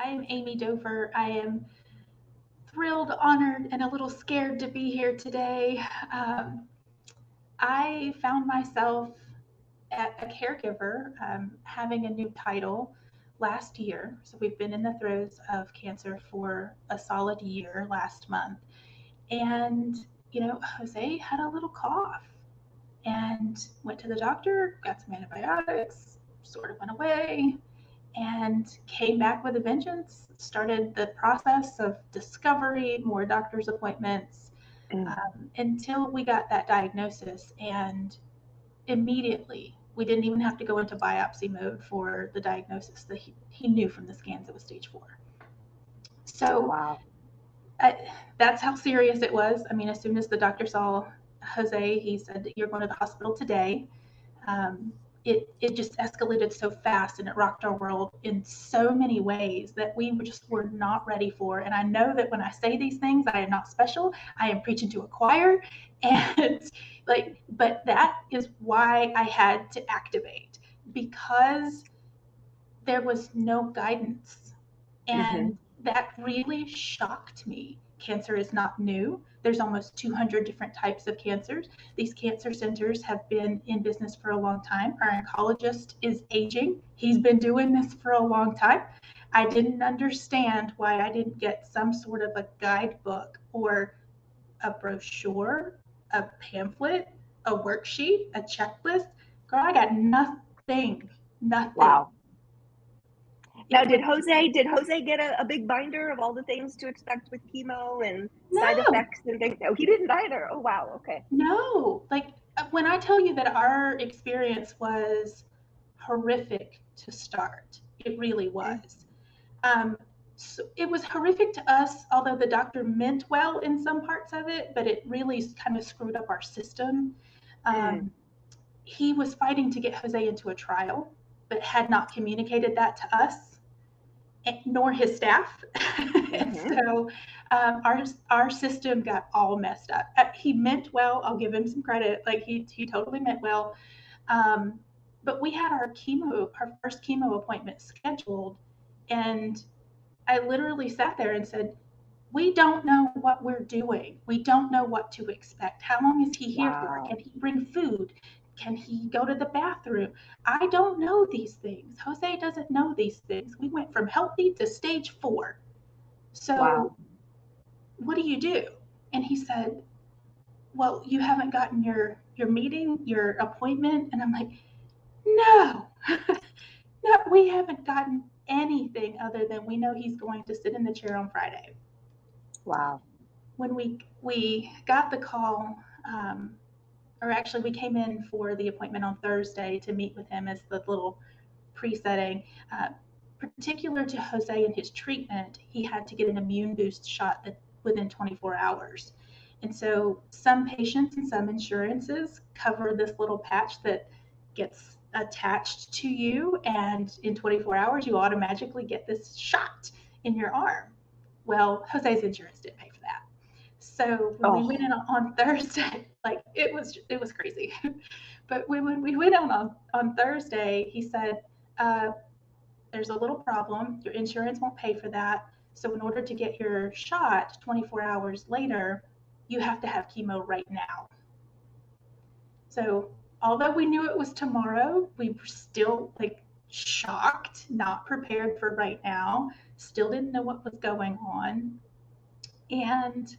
I'm Ammie Dover. I am thrilled, honored, and a little scared to be here today. Um, I found myself at a caregiver having a new title last year. So we've been in the throes of cancer for a solid year last month. And, Jose had a little cough and went to the doctor, got some antibiotics, sort of went away, and came back with a vengeance. Started the process of discovery, more doctor's appointments, until we got that diagnosis. And immediately, we didn't even have to go into biopsy mode for the diagnosis that he knew from the scans it was stage 4. So Wow. that's how serious it was. I mean, as soon as the doctor saw Jose, he said, "You're going to the hospital today." Um, it just escalated so fast and it rocked our world in so many ways that we just were not ready for. And I know that when I say these things, I am not special. I am preaching to a choir, and but that is why I had to activate, because there was no guidance. Mm-hmm. And that really shocked me. Cancer is not new. There's almost 200 different types of cancers. These cancer centers have been in business for a long time. Our oncologist is aging. He's been doing this for a long time. I didn't understand why I didn't get some sort of a guidebook or a brochure, a pamphlet, a worksheet, a checklist. Girl, I got nothing. Nothing. Wow. Now, It did was Jose get a big binder of all the things to expect with chemo and side no. effects and things? No, he didn't either. Oh, wow. Okay. No, when I tell you that our experience was horrific to start, it really was. Um, so it was horrific to us, although the doctor meant well in some parts of it, but it really kind of screwed up our system. Mm. Um, he was fighting to get Jose into a trial, but had not communicated that to us nor his staff. And Mm-hmm. so our system got all messed up. He meant well. I'll give him some credit. Like he totally meant well. Um, but we had our first chemo appointment scheduled, and I literally sat there and said, "We don't know what we're doing. We don't know what to expect. How long is he here for? Wow. Can he bring food? Can he go to the bathroom? I don't know these things. Jose doesn't know these things. We went from healthy to stage 4. Wow. So what do you do?" And he said, "Well, you haven't gotten your meeting, your appointment." And I'm like, "No, no, we haven't gotten anything other than we know he's going to sit in the chair on Friday." Wow. When we got the call, or actually we came in for the appointment on Thursday to meet with him as the little pre-setting. Uh, Particular to Jose and his treatment, he had to get an immune boost shot within 24 hours. And so some patients and some insurances cover this little patch that gets attached to you, and in 24 hours you automatically get this shot in your arm. Well, Jose's insurance didn't pay for that. So when we Oh, went in on Thursday, like it was crazy. But when we went on Thursday, he said, uh, "There's a little problem. Your insurance won't pay for that. So in order to get your shot 24 hours later, you have to have chemo right now." So although we knew it was tomorrow, we were still like shocked, not prepared for right now. Still didn't know what was going on, and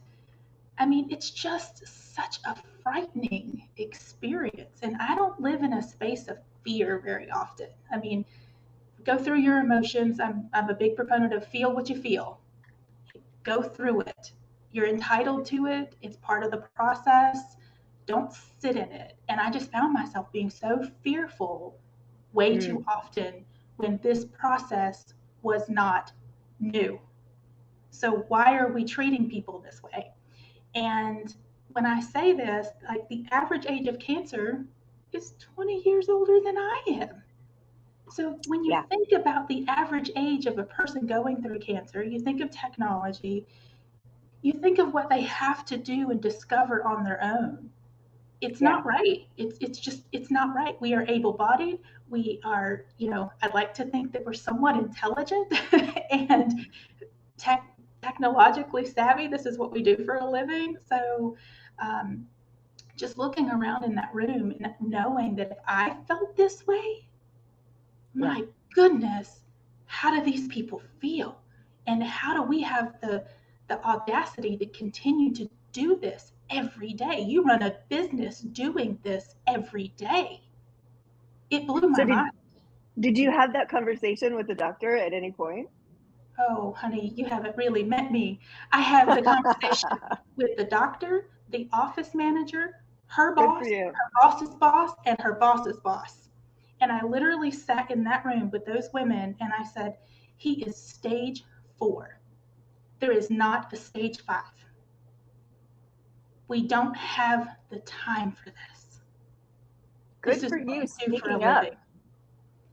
I mean, it's just such a frightening experience. And I don't live in a space of fear very often. I mean, go through your emotions. I'm a big proponent of feel what you feel, go through it. You're entitled to it, it's part of the process. Don't sit in it. And I just found myself being so fearful way mm. too often when this process was not new. So, why are we treating people this way? And when I say this, like the average age of cancer is 20 years older than I am. So when you Yeah. think about the average age of a person going through cancer, you think of technology, you think of what they have to do and discover on their own. it's Yeah. not right. It's not right. We are able-bodied. We are, I'd like to think that we're somewhat intelligent and technologically savvy. This is what we do for a living. So um, just looking around in that room and knowing that if I felt this way, Yeah. my goodness, how do these people feel? And how do we have the audacity to continue to do this every day? You run a business doing this every day. It blew my So mind. did you have that conversation with the doctor at any point? Oh, honey, you haven't really met me. I have the conversation with the doctor, the office manager, her Good for boss, you. her boss's boss, and her boss's boss. And I literally sat in that room with those women and I said, he is stage 4. There is not a stage 5. We don't have the time for this. Good This is for what you we do for a speaking up. living.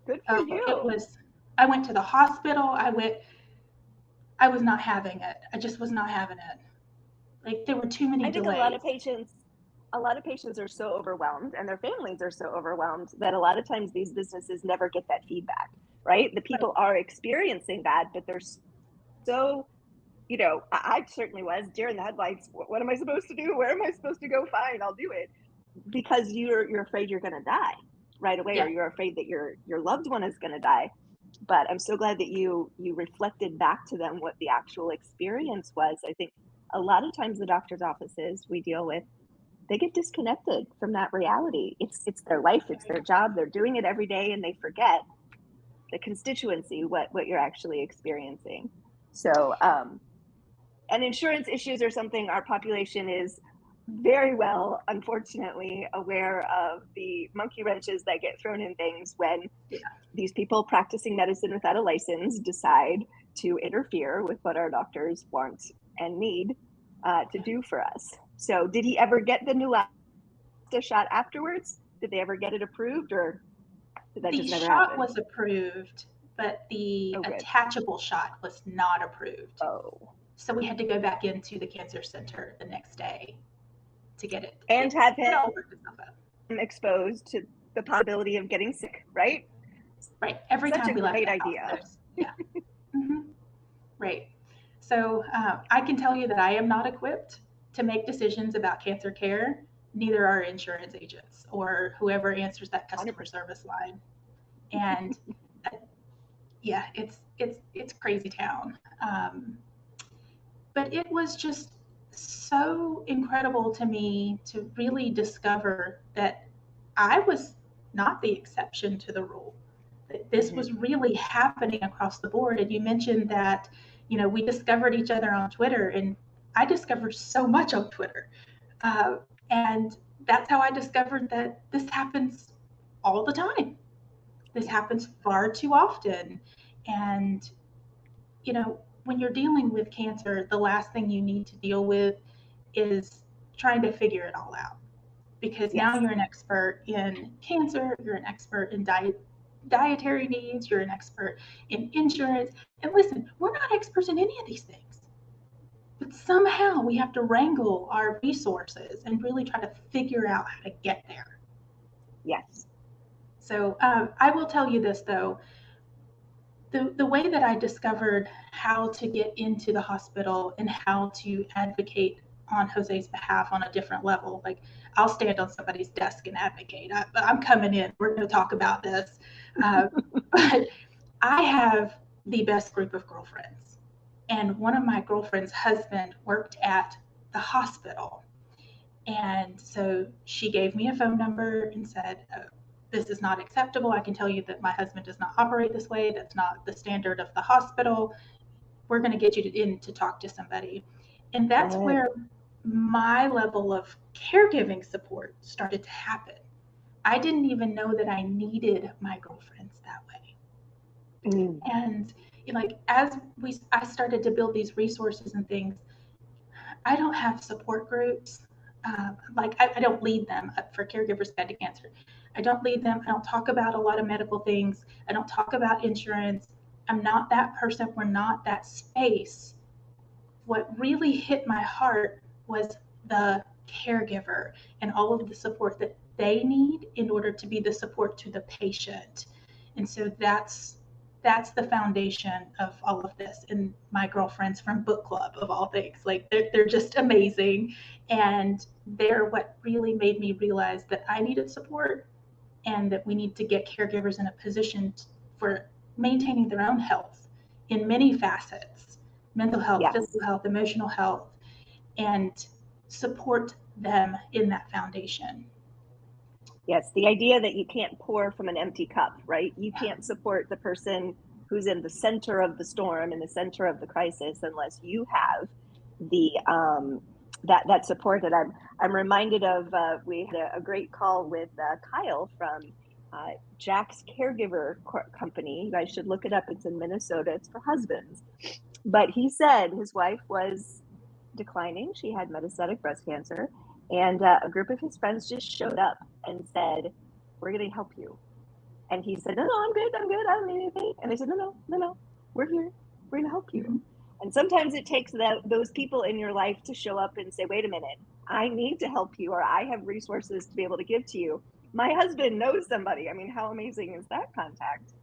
Good for Oh, you. I went to the hospital. I was not having it. I just was not having it. Like there were too many I think delays. a lot of patients are so overwhelmed and their families are so overwhelmed that a lot of times these businesses never get that feedback, right? The people are experiencing that, but they're so, I certainly was deer in the headlights. What am I supposed to do? Where am I supposed to go? Fine, I'll do it. Because you're afraid you're going to die right away, Yeah. or you're afraid that your loved one is going to die. But I'm so glad that you reflected back to them what the actual experience was. I think a lot of times the doctor's offices we deal with, they get disconnected from that reality. It's their life, it's their job, they're doing it every day, and they forget the constituency, what you're actually experiencing. So and insurance issues are something our population is very well, unfortunately, aware of, the monkey wrenches that get thrown in things when these people practicing medicine without a license decide to interfere with what our doctors want and need to do for us. So did he ever get the Neulasta shot afterwards? Did they ever get it approved, or did that The just never shot happen? was approved, but the Oh, good. attachable shot was not approved. Oh. So we had to go back into the cancer center the next day to get it. And have him all worked itself out. exposed to the possibility of getting sick, right? Right. Every Such time a we left great the house, idea. yeah. Right. So I can tell you that I am not equipped to make decisions about cancer care. Neither are insurance agents or whoever answers that customer 100%. service line. And yeah, it's crazy town. But it was just so incredible to me to really discover that I was not the exception to the rule. That this was really happening across the board. And you mentioned that, we discovered each other on Twitter, and I discovered so much on Twitter. And that's how I discovered that this happens all the time. This happens far too often. And, when you're dealing with cancer, the last thing you need to deal with is trying to figure it all out. Because now you're an expert in cancer, you're an expert in dietary needs, you're an expert in insurance. And listen, we're not experts in any of these things. But somehow we have to wrangle our resources and really try to figure out how to get there. Yes. So I will tell you this though, the way that I discovered how to get into the hospital and how to advocate on Jose's behalf on a different level, like I'll stand on somebody's desk and advocate. I'm coming in. We're going to talk about this. But I have the best group of girlfriends. And one of my girlfriend's husband worked at the hospital. And so she gave me a phone number and said, this is not acceptable. I can tell you that my husband does not operate this way. That's not the standard of the hospital. We're going to get you in to talk to somebody. And that's where my level of caregiving support started to happen. I didn't even know that I needed my girlfriends that way. And as I started to build these resources and things, I don't have support groups. I don't lead them for Caregivers Guide to Cancer. I don't lead them. I don't talk about a lot of medical things. I don't talk about insurance. I'm not that person. We're not that space. What really hit my heart was the caregiver and all of the support that they need in order to be the support to the patient. And so that's the foundation of all of this. And my girlfriends from book club, of all things, like they're just amazing. And they're what really made me realize that I needed support and that we need to get caregivers in a position for maintaining their own health in many facets: mental health, Yes. physical health, emotional health, and support them in that foundation. Yes, the idea that you can't pour from an empty cup, right? You Yeah. can't support the person who's in the center of the storm, in the center of the crisis, unless you have the that support. That I'm reminded of. We had a great call with Kyle from Jack's Caregiver company. You guys should look it up. It's in Minnesota. It's for husbands. But he said his wife was declining. She had metastatic breast cancer. And a group of his friends just showed up and said, "We're going to help you." And he said, "No, I'm good. I don't need anything." And they said, No, we're here. We're going to help you. Mm-hmm. And sometimes it takes those people in your life to show up and say, "Wait a minute, I need to help you, or I have resources to be able to give to you. My husband knows somebody." I mean, how amazing is that contact?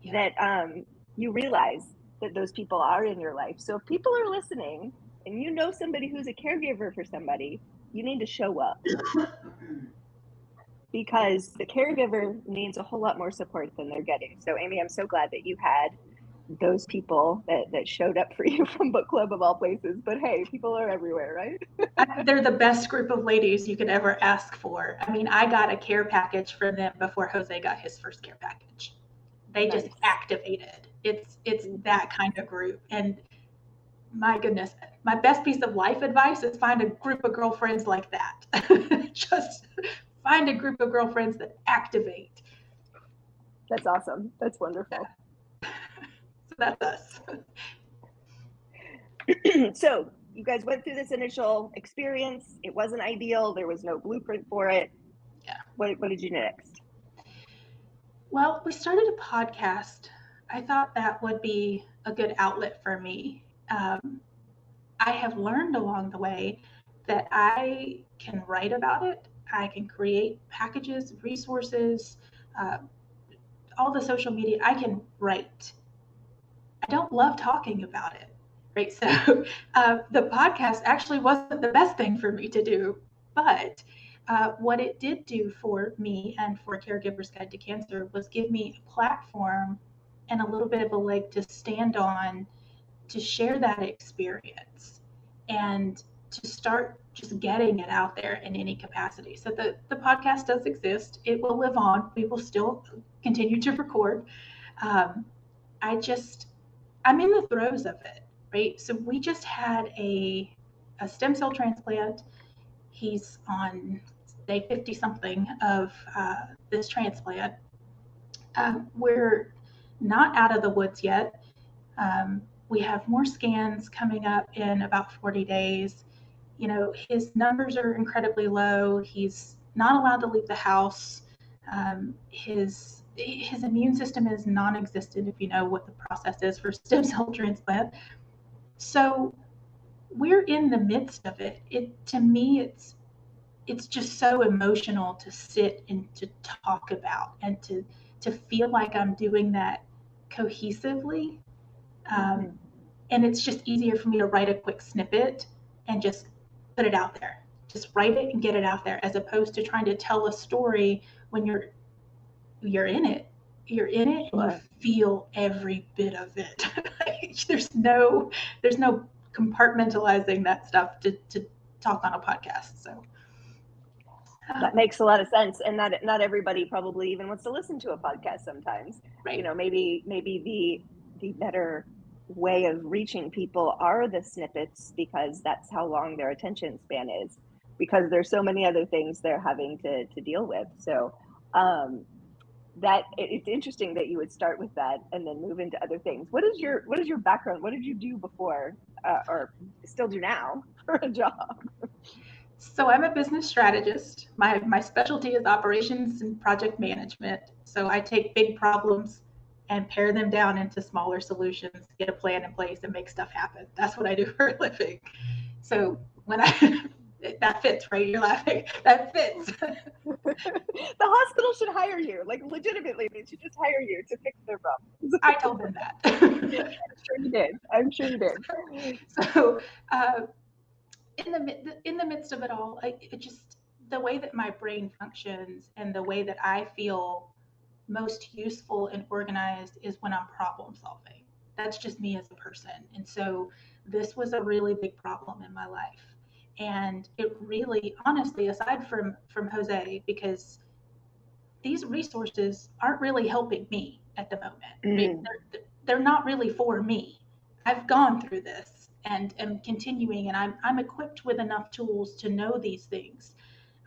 Yeah. That you realize that those people are in your life. So if people are listening and you know somebody who's a caregiver for somebody, you need to show up, because the caregiver needs a whole lot more support than they're getting. So Ammie, I'm so glad that you had those people that showed up for you from book club, of all places. But hey, people are everywhere, right? They're the best group of ladies you could ever ask for. I mean, I got a care package from them before Jose got his first care package. They just activated. It's that kind of group. And my goodness, my best piece of life advice is find a group of girlfriends like that. Just find a group of girlfriends that activate. That's awesome. That's wonderful. So that's us. So you guys went through this initial experience. It wasn't ideal. There was no blueprint for it. Yeah. What did you do next? Well, we started a podcast. I thought that would be a good outlet for me. I have learned along the way that I can write about it. I can create packages, resources, all the social media. I can write. I don't love talking about it, right? So the podcast actually wasn't the best thing for me to do, but what it did do for me and for Caregiver's Guide to Cancer was give me a platform and a little bit of a leg to stand on to share that experience and to start just getting it out there in any capacity. So the podcast does exist. It will live on. We will still continue to record. I'm in the throes of it, right? So we just had a stem cell transplant. He's on day 50 something of this transplant. We're not out of the woods yet. We have more scans coming up in about 40 days. You know, his numbers are incredibly low. He's not allowed to leave the house. His immune system is non-existent, if you know what the process is for stem cell transplant. So we're in the midst of it. To me, it's just so emotional to sit and to talk about and to feel like I'm doing that cohesively. And it's just easier for me to write a quick snippet and just put it out there. Just write it and get it out there, as opposed to trying to tell a story when you're in it. You're in it. Sure. And you feel every bit of it. There's no compartmentalizing that stuff to talk on a podcast. So that makes a lot of sense. And not everybody probably even wants to listen to a podcast sometimes. Right. You know, maybe the better way of reaching people are the snippets, because that's how long their attention span is, because there's so many other things they're having to deal with. So that it's interesting that you would start with that and then move into other things. What is your background? What did you do before or still do now for a job? So I'm a business strategist. My specialty is operations and project management. So I take big problems and pare them down into smaller solutions, get a plan in place, and make stuff happen. That's what I do for a living. So when That fits, right? You're laughing. That fits. The hospital should hire you, like legitimately, they should just hire you to fix their problems. I told them that. I'm sure you did. So, in the midst of it all, it just the way that my brain functions and the way that I feel most useful and organized is when I'm problem solving. That's just me as a person. And so this was a really big problem in my life. And it really, honestly, aside from Jose, because these resources aren't really helping me at the moment. I mean, they're not really for me. I've gone through this and am continuing, and I'm equipped with enough tools to know these things.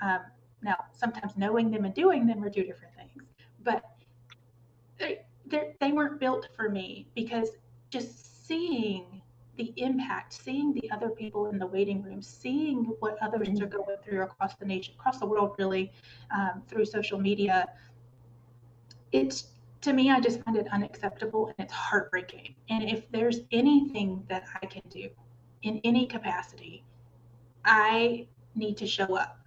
Um, Now, sometimes knowing them and doing them are two different things, but they weren't built for me because just seeing the impact, seeing the other people in the waiting room, seeing what others are going through across the nation, across the world, really, through social media, it's to me, I just find it unacceptable and it's heartbreaking. And if there's anything that I can do in any capacity, I need to show up.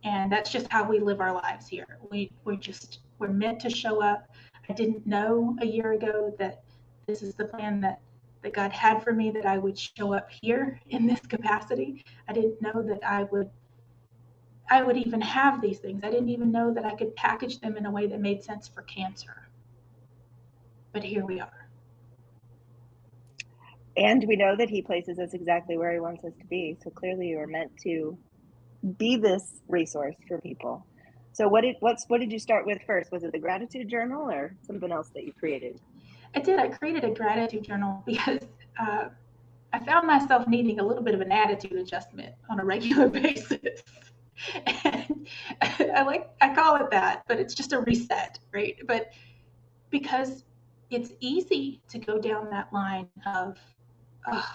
And that's just how we live our lives here. We're meant to show up. I didn't know a year ago that this is the plan that God had for me, that I would show up here in this capacity. I didn't know that I would even have these things. I didn't even know that I could package them in a way that made sense for cancer. But here we are. And we know that he places us exactly where he wants us to be. So clearly you were meant to be this resource for people. So what did you start with first? Was it the gratitude journal or something else that you created? I did. I created a gratitude journal because I found myself needing a little bit of an attitude adjustment on a regular basis. And I call it that, but it's just a reset, right? But because it's easy to go down that line of, oh,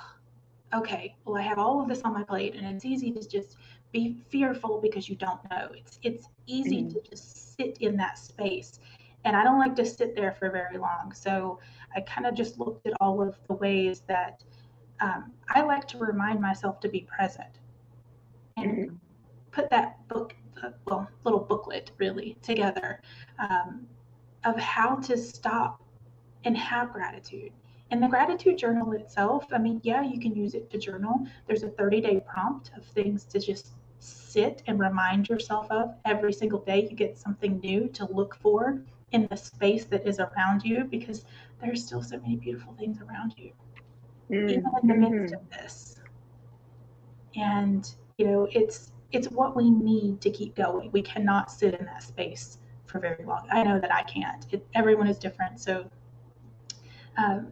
okay, well, I have all of this on my plate, and it's easy to just be fearful because you don't know. It's easy to just sit in that space, and I don't like to sit there for very long. So I kind of just looked at all of the ways that I like to remind myself to be present, and put that little booklet really together, of how to stop and have gratitude. And the gratitude journal itself, I mean, yeah, you can use it to journal. There's a 30-day prompt of things to just sit and remind yourself of every single day. You get something new to look for in the space that is around you, because there's still so many beautiful things around you, even in the midst of this. And, it's what we need to keep going. We cannot sit in that space for very long. I know that I can't. Everyone is different. So,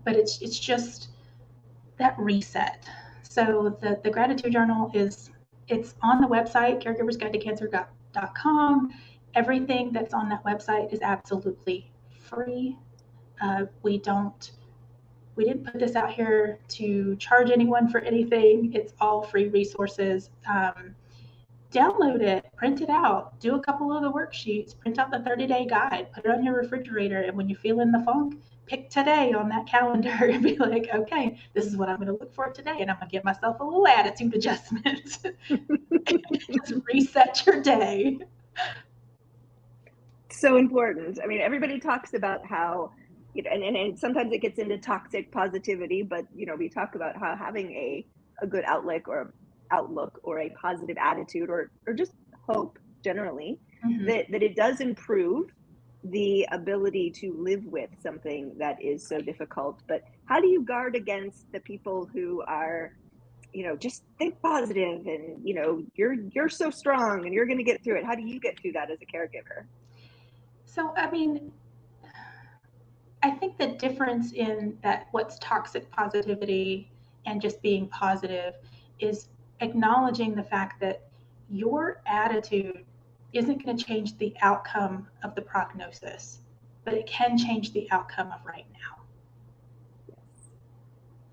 but it's just that reset. So the gratitude journal it's on the website, caregiversguide-to-cancer.com. Everything that's on that website is absolutely free. We didn't put this out here to charge anyone for anything. It's all free resources. Download it, print it out, do a couple of the worksheets, print out the 30-day guide, put it on your refrigerator, and when you feel in the funk, pick today on that calendar and be like, okay, this is what I'm going to look for today, and I'm going to give myself a little attitude adjustment. Just reset your day. So important. I mean, everybody talks about how, and sometimes it gets into toxic positivity, but we talk about how having a good outlook or a positive attitude or just hope generally, that it does improve the ability to live with something that is so difficult. But how do you guard against the people who are, just think positive and you're so strong and you're going to get through it? How do you get through that as a caregiver? So, I mean, I think the difference in that what's toxic positivity and just being positive is acknowledging the fact that your attitude isn't going to change the outcome of the prognosis, but it can change the outcome of right now.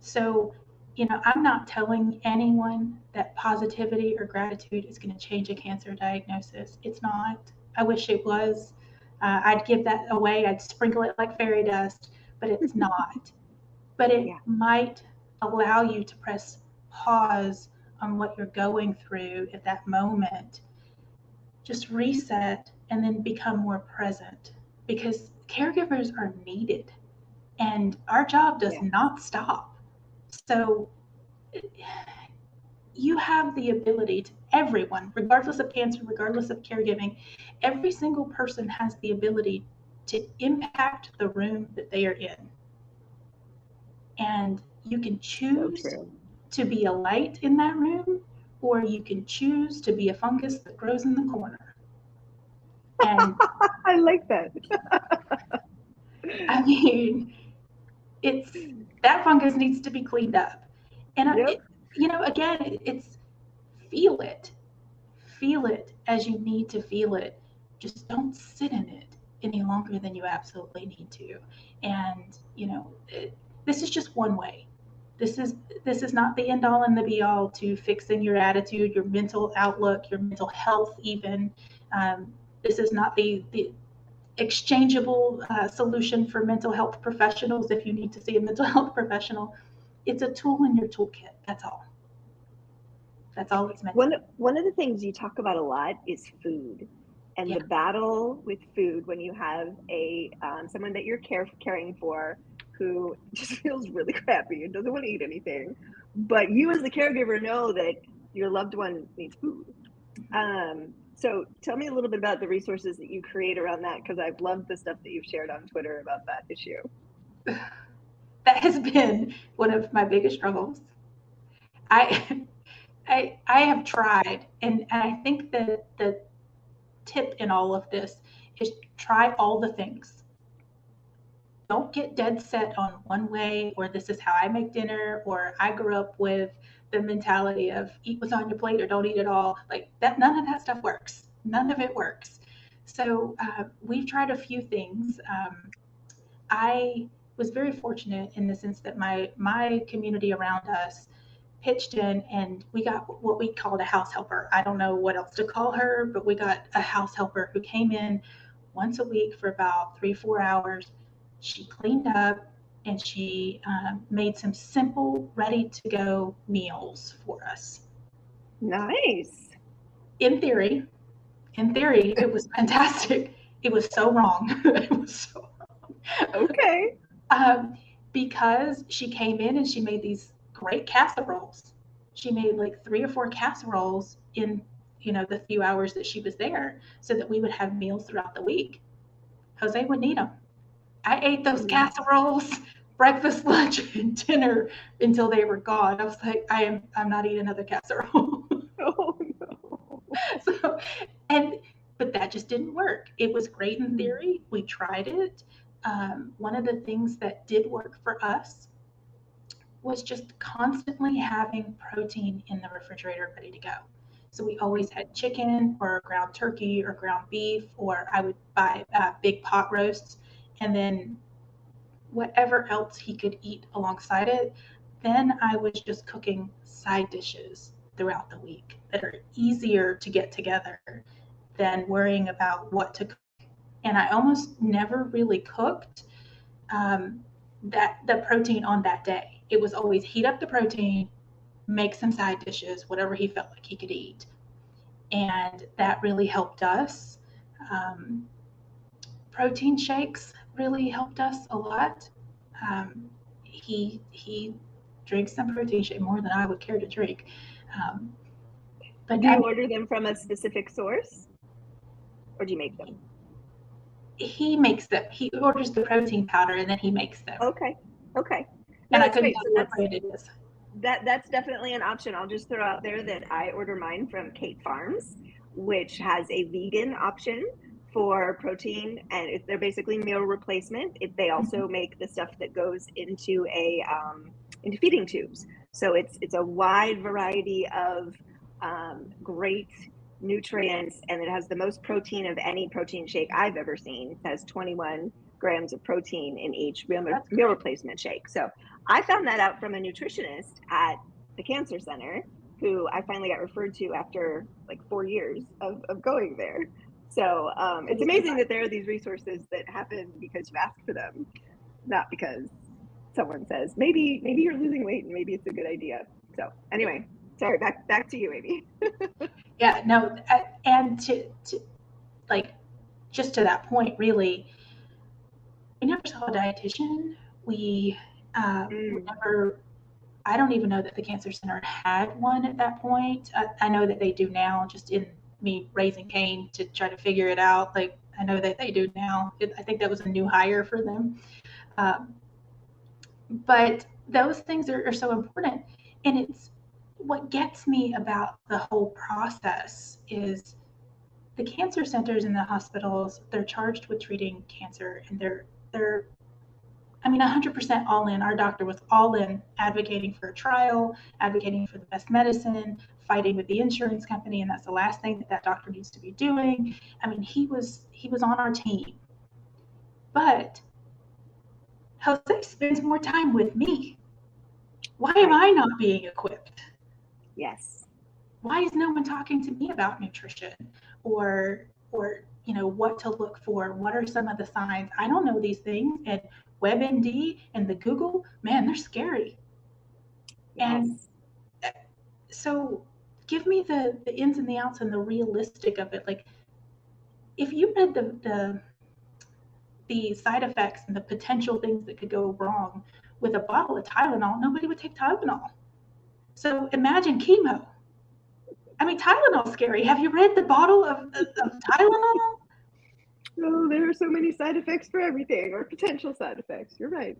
So, I'm not telling anyone that positivity or gratitude is going to change a cancer diagnosis. It's not. I wish it was. I'd give that away. I'd sprinkle it like fairy dust, but it's not. But it might allow you to press pause on what you're going through at that moment, just reset and then become more present, because caregivers are needed and our job does Yeah. not stop. So you have the ability to, everyone, regardless of cancer, regardless of caregiving, every single person has the ability to impact the room that they are in. And you can choose to be a light in that room, or you can choose to be a fungus that grows in the corner. And I like that. I mean, it's, that fungus needs to be cleaned up. And Yep. again, it's feel it. Feel it as you need to feel it. Just don't sit in it any longer than you absolutely need to. And this is just one way. This is not the end all and the be all to fixing your attitude, your mental outlook, your mental health. Even this is not the exchangeable solution for mental health professionals. If you need to see a mental health professional, it's a tool in your toolkit. That's all. That's all it's meant to be. One of the things you talk about a lot is food, and the battle with food when you have a someone that you're caring for who just feels really crappy and doesn't want to eat anything, but you as the caregiver know that your loved one needs food. So tell me a little bit about the resources that you create around that, because I've loved the stuff that you've shared on Twitter about that issue. That has been one of my biggest struggles. I have tried, and I think that the tip in all of this is try all the things. Don't get dead set on one way, or this is how I make dinner, or I grew up with the mentality of eat what's on your plate or don't eat at all. Like that, none of that stuff works. None of it works. So we've tried a few things. I was very fortunate in the sense that my community around us pitched in, and we got what we called a house helper. I don't know what else to call her, but we got a house helper who came in once a week for about 3-4 hours. She cleaned up and she made some simple, ready to go meals for us. Nice. In theory, it was fantastic. It was so wrong. It was so wrong. Okay. Because she came in and she made these great casseroles. She made like 3 or 4 casseroles in the few hours that she was there, so that we would have meals throughout the week. Jose would need them. I ate those casseroles breakfast, lunch, and dinner until they were gone. I was like, I'm not eating another casserole. Oh no. So, but that just didn't work. It was great in theory. We tried it. One of the things that did work for us was just constantly having protein in the refrigerator ready to go. So we always had chicken or ground turkey or ground beef, or I would buy big pot roasts, and then whatever else he could eat alongside it. Then I was just cooking side dishes throughout the week that are easier to get together than worrying about what to cook. And I almost never really cooked the protein on that day. It was always heat up the protein, make some side dishes, whatever he felt like he could eat. And that really helped us. Protein shakes really helped us a lot. He drinks some protein shake more than I would care to drink. But do you order them from a specific source, or do you make them? He makes them. He orders the protein powder and then he makes them. Okay. And I couldn't tell you what brand it is. That's definitely an option. I'll just throw out there that I order mine from Kate Farms, which has a vegan option for protein, and they're basically meal replacement. They also make the stuff that goes into into feeding tubes. So it's a wide variety of great nutrients, and it has the most protein of any protein shake I've ever seen. It has 21 grams of protein in each meal replacement shake. So I found that out from a nutritionist at the cancer center, who I finally got referred to after like 4 years of going there. So it's amazing that there are these resources that happen because you ask for them, not because someone says, maybe you're losing weight and maybe it's a good idea. So anyway, Sorry, back to you, Amy. Yeah, no, and to like, just to that point, really, we never saw a dietitian. We never, I don't even know that the Cancer Center had one at that point. I know that they do now, just in me raising Cain to try to figure it out. Like, I know that they do now. I think that was a new hire for them. But those things are so important. And it's what gets me about the whole process is the cancer centers and the hospitals, they're charged with treating cancer, and they're I mean, 100% all in. Our doctor was all in, advocating for a trial, advocating for the best medicine, fighting with the insurance company, and that's the last thing that doctor needs to be doing. I mean, he was on our team. But Jose spends more time with me. Why am I not being equipped? Yes. Why is no one talking to me about nutrition or what to look for? What are some of the signs? I don't know these things. And WebMD and the Google, man, they're scary. Yes. And so give me the ins and the outs and the realistic of it. Like, if you read the side effects and the potential things that could go wrong with a bottle of Tylenol, nobody would take Tylenol. So imagine chemo. I mean, Tylenol's scary. Have you read the bottle of Tylenol? Oh, there are so many side effects for everything, or potential side effects. You're right.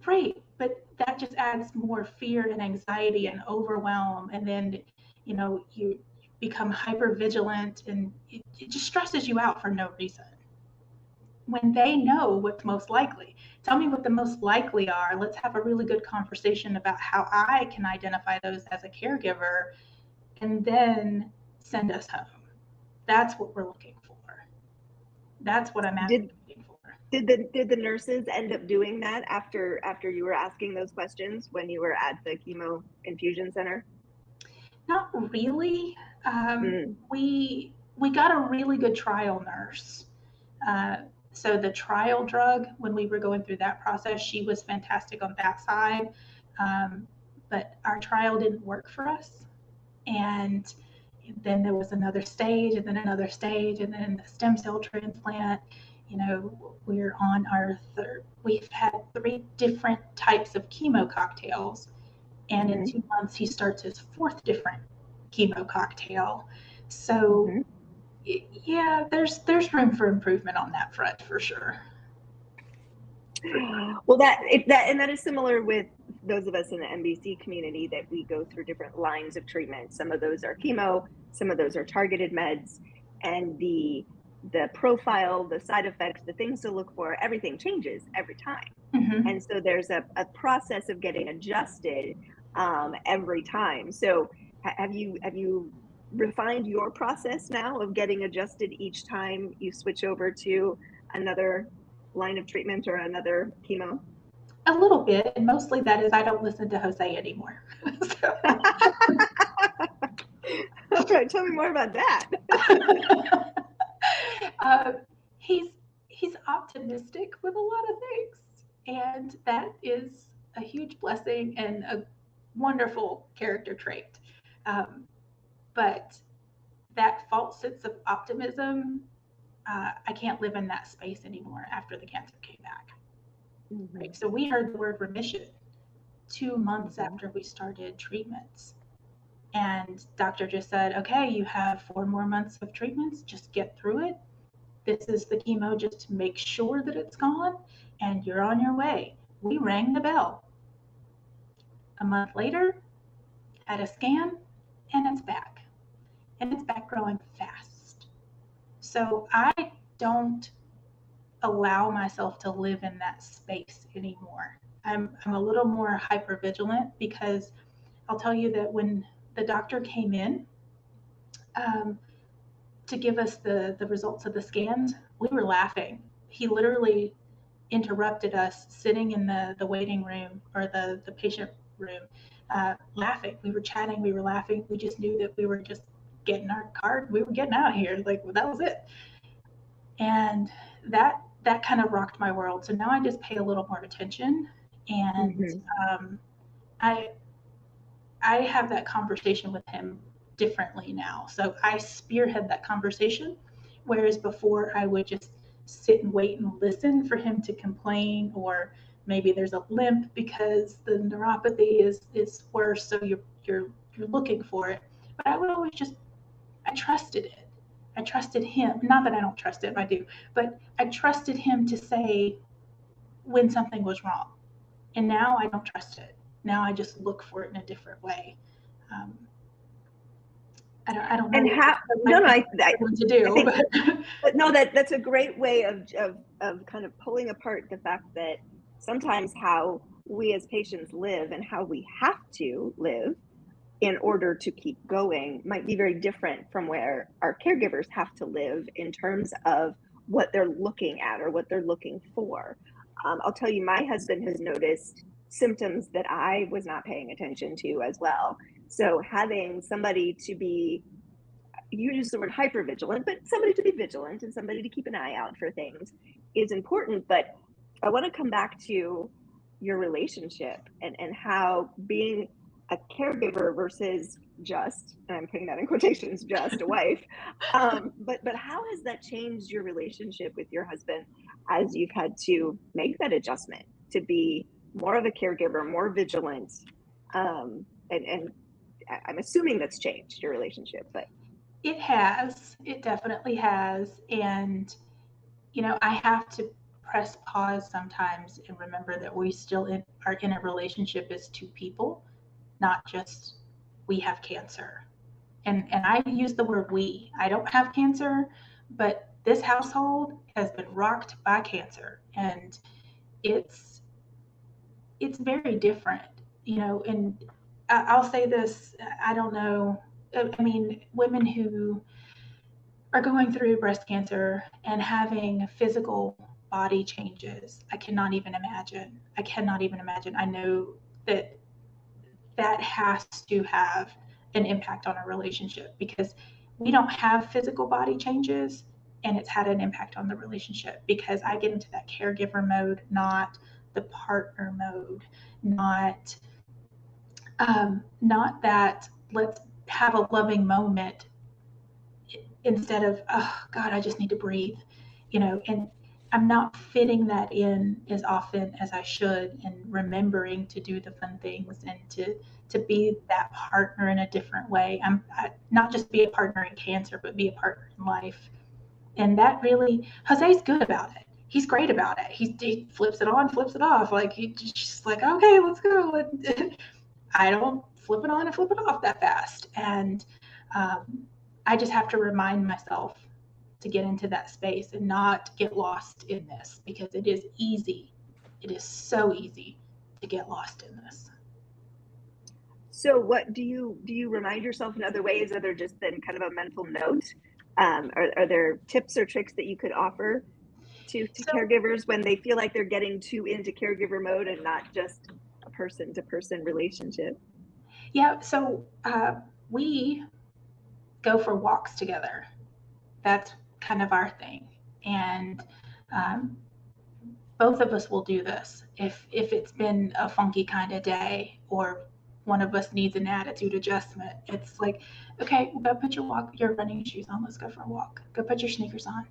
Right, but that just adds more fear and anxiety and overwhelm, and then you become hyper vigilant, and it just stresses you out for no reason. When they know what's most likely, tell me what the most likely are. Let's have a really good conversation about how I can identify those as a caregiver, and then send us home. That's what we're looking for. That's what I'm advocating for. Did the nurses end up doing that after you were asking those questions when you were at the chemo infusion center? Not really. We got a really good trial nurse. So the trial drug, when we were going through that process, she was fantastic on that side. But our trial didn't work for us. And then there was another stage, and then another stage, and then the stem cell transplant. We're on our third. We've had 3 different types of chemo cocktails, and in 2 months he starts his 4th different chemo cocktail. So yeah, there's room for improvement on that front for sure. Well, that is similar with those of us in the MBC community, that we go through different lines of treatment. Some of those are chemo, some of those are targeted meds, and the profile, the side effects, the things to look for, everything changes every time. And so there's a process of getting adjusted every time. So have you refined your process now of getting adjusted each time you switch over to another line of treatment or another chemo? A little bit, and mostly that is I don't listen to Jose anymore. All right, tell me more about that. He's optimistic with a lot of things, and that is a huge blessing and a wonderful character trait. But that false sense of optimism, I can't live in that space anymore after the cancer came back. Right? So we heard the word remission 2 months after we started treatments. And doctor just said, okay, you have 4 more months of treatments, just get through it. This is the chemo just to make sure that it's gone, and you're on your way. We rang the bell. A month later, had a scan, and it's back. And it's back growing fast. So I don't allow myself to live in that space anymore. I'm a little more hyper vigilant, because I'll tell you that when the doctor came in to give us the results of the scans, we were laughing. He literally interrupted us sitting in the waiting room, or the patient room, laughing. We were chatting, we were laughing. We just knew that we were just getting our card. We were getting out of here. Like, that was it. And that kind of rocked my world. So now I just pay a little more attention, and I I have that conversation with him differently now. So I spearhead that conversation, whereas before I would just sit and wait and listen for him to complain, or maybe there's a limp because the neuropathy is worse, so you're looking for it. But I would always just, I trusted it. I trusted him. Not that I don't trust him, I do, but I trusted him to say when something was wrong. And now I don't trust it. Now I just look for it in a different way. Um, I don't know And how, what no, no, to do, I think, but no, that's a great way of kind of pulling apart the fact that sometimes how we as patients live and how we have to live in order to keep going might be very different from where our caregivers have to live in terms of what they're looking at or what they're looking for. I'll tell you, my husband has noticed symptoms that I was not paying attention to as well. So having somebody to be, you use the word hypervigilant, but somebody to be vigilant and somebody to keep an eye out for things is important. But I want to come back to your relationship and how being a caregiver versus just, and I'm putting that in quotations, just a wife. But how has that changed your relationship with your husband as you've had to make that adjustment to be more of a caregiver, more vigilant? And I'm assuming that's changed your relationship, but it has. It definitely has. And, I have to press pause sometimes and remember that we still are in a relationship as two people, not just we have cancer. And I use the word we. I don't have cancer, but this household has been rocked by cancer, and it's it's very different, and I'll say this, I don't know, I mean, women who are going through breast cancer and having physical body changes, I cannot even imagine. I cannot even imagine. I know that that has to have an impact on a relationship because we don't have physical body changes, and it's had an impact on the relationship because I get into that caregiver mode, not the partner mode, not not that let's have a loving moment instead of, oh God, I just need to breathe, and I'm not fitting that in as often as I should, and remembering to do the fun things and to be that partner in a different way. Not just be a partner in cancer, but be a partner in life. And that really, Jose's good about it. He's great about it. He flips it on, flips it off. Like he's just like, okay, let's go. I don't flip it on and flip it off that fast. And I just have to remind myself to get into that space and not get lost in this because it is easy. It is so easy to get lost in this. so what do you remind yourself in other ways other just than kind of a mental note? Are there tips or tricks that you could offer to caregivers when they feel like they're getting too into caregiver mode and not just a person to person relationship? Yeah, so we go for walks together. That's kind of our thing. And um, both of us will do this if it's been a funky kind of day or one of us needs an attitude adjustment. It's like, okay, go put your running shoes on. Let's go for a walk. Go put your sneakers on.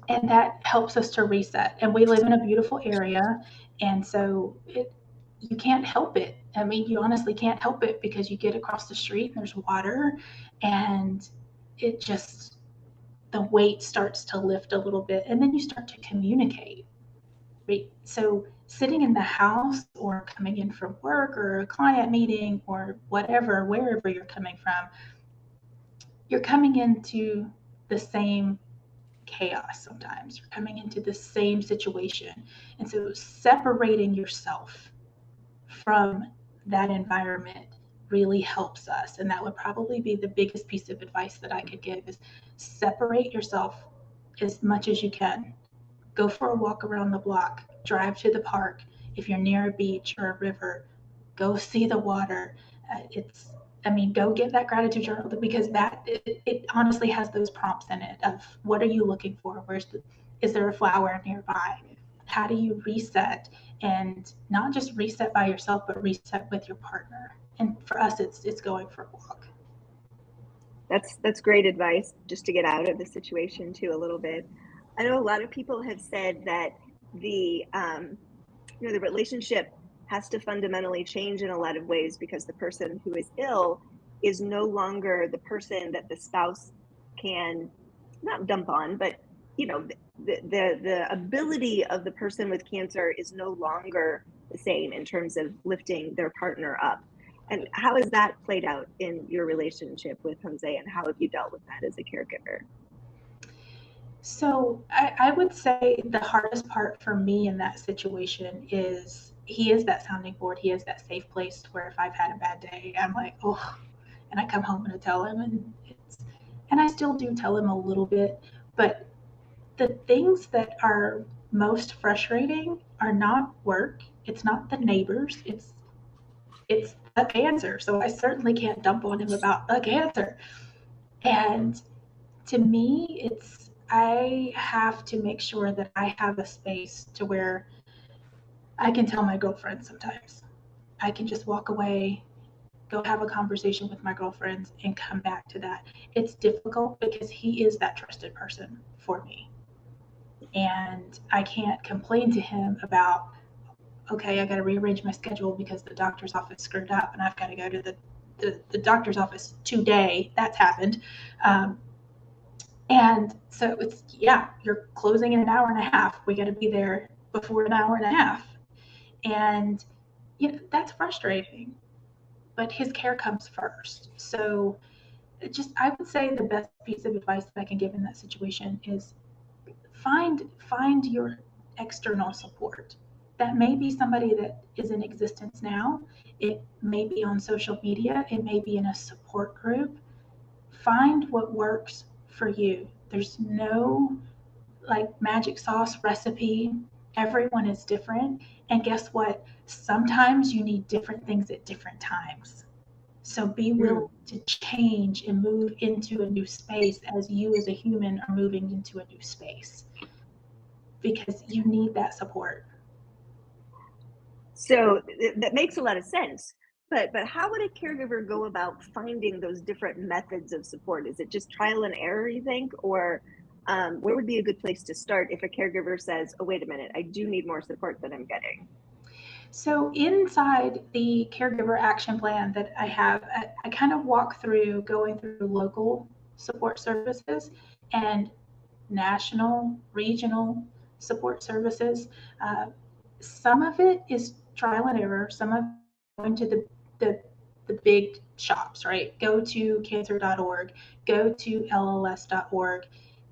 And that helps us to reset. And we live in a beautiful area, and so you can't help it. I mean, you honestly can't help it because you get across the street and there's water, and it just, the weight starts to lift a little bit, and then you start to communicate. Right? So sitting in the house or coming in from work or a client meeting or whatever, wherever you're coming from, you're coming into the same chaos sometimes. You're coming into the same situation. And so separating yourself from that environment really helps us. And that would probably be the biggest piece of advice that I could give is separate yourself as much as you can. Go for a walk around the block, drive to the park. If you're near a beach or a river, go see the water. Go get that gratitude journal because it honestly has those prompts in it of what are you looking for? Is there a flower nearby? how do you reset, and not just reset by yourself, but reset with your partner. And for us, it's going for a walk. That's great advice, just to get out of the situation too a little bit. I know a lot of people have said that the the relationship has to fundamentally change in a lot of ways, because the person who is ill is no longer the person that the spouse can not dump on, but the ability of the person with cancer is no longer the same in terms of lifting their partner up. And how has that played out in your relationship with Jose, and how have you dealt with that as a caregiver? So I would say the hardest part for me in that situation is he is that sounding board. He is that safe place where if I've had a bad day, I'm like, oh, and I come home and I tell him, and I still do tell him a little bit, but the things that are most frustrating are not work. It's not the neighbors. It's the cancer. So I certainly can't dump on him about the cancer. And to me, I have to make sure that I have a space to where I can tell my girlfriend sometimes. I can just walk away, go have a conversation with my girlfriends, and come back to that. It's difficult because he is that trusted person for me. And I can't complain to him about, okay, I got to rearrange my schedule because the doctor's office screwed up and I've got to go to the doctor's office today. That's happened. Um, And so it's, yeah, you're closing in an hour and a half. We got to be there before an hour and a half. And, that's frustrating, but his care comes first. So I would say the best piece of advice that I can give in that situation is find your external support. That may be somebody that is in existence now. It may be on social media. It may be in a support group. Find what works for you. There's no magic sauce recipe. Everyone is different. And guess what? Sometimes you need different things at different times. So be willing to change and move into a new space as you as a human are moving into a new space, because you need that support. So that makes a lot of sense. But how would a caregiver go about finding those different methods of support? Is it just trial and error, you think? Or where would be a good place to start if a caregiver says, oh, wait a minute, I do need more support than I'm getting? So inside the caregiver action plan that I have, I kind of walk through going through local support services and national, regional support services. Uh, some of it is trial and error. Some of it going to the the big shops, right? Go to cancer.org, go to lls.org,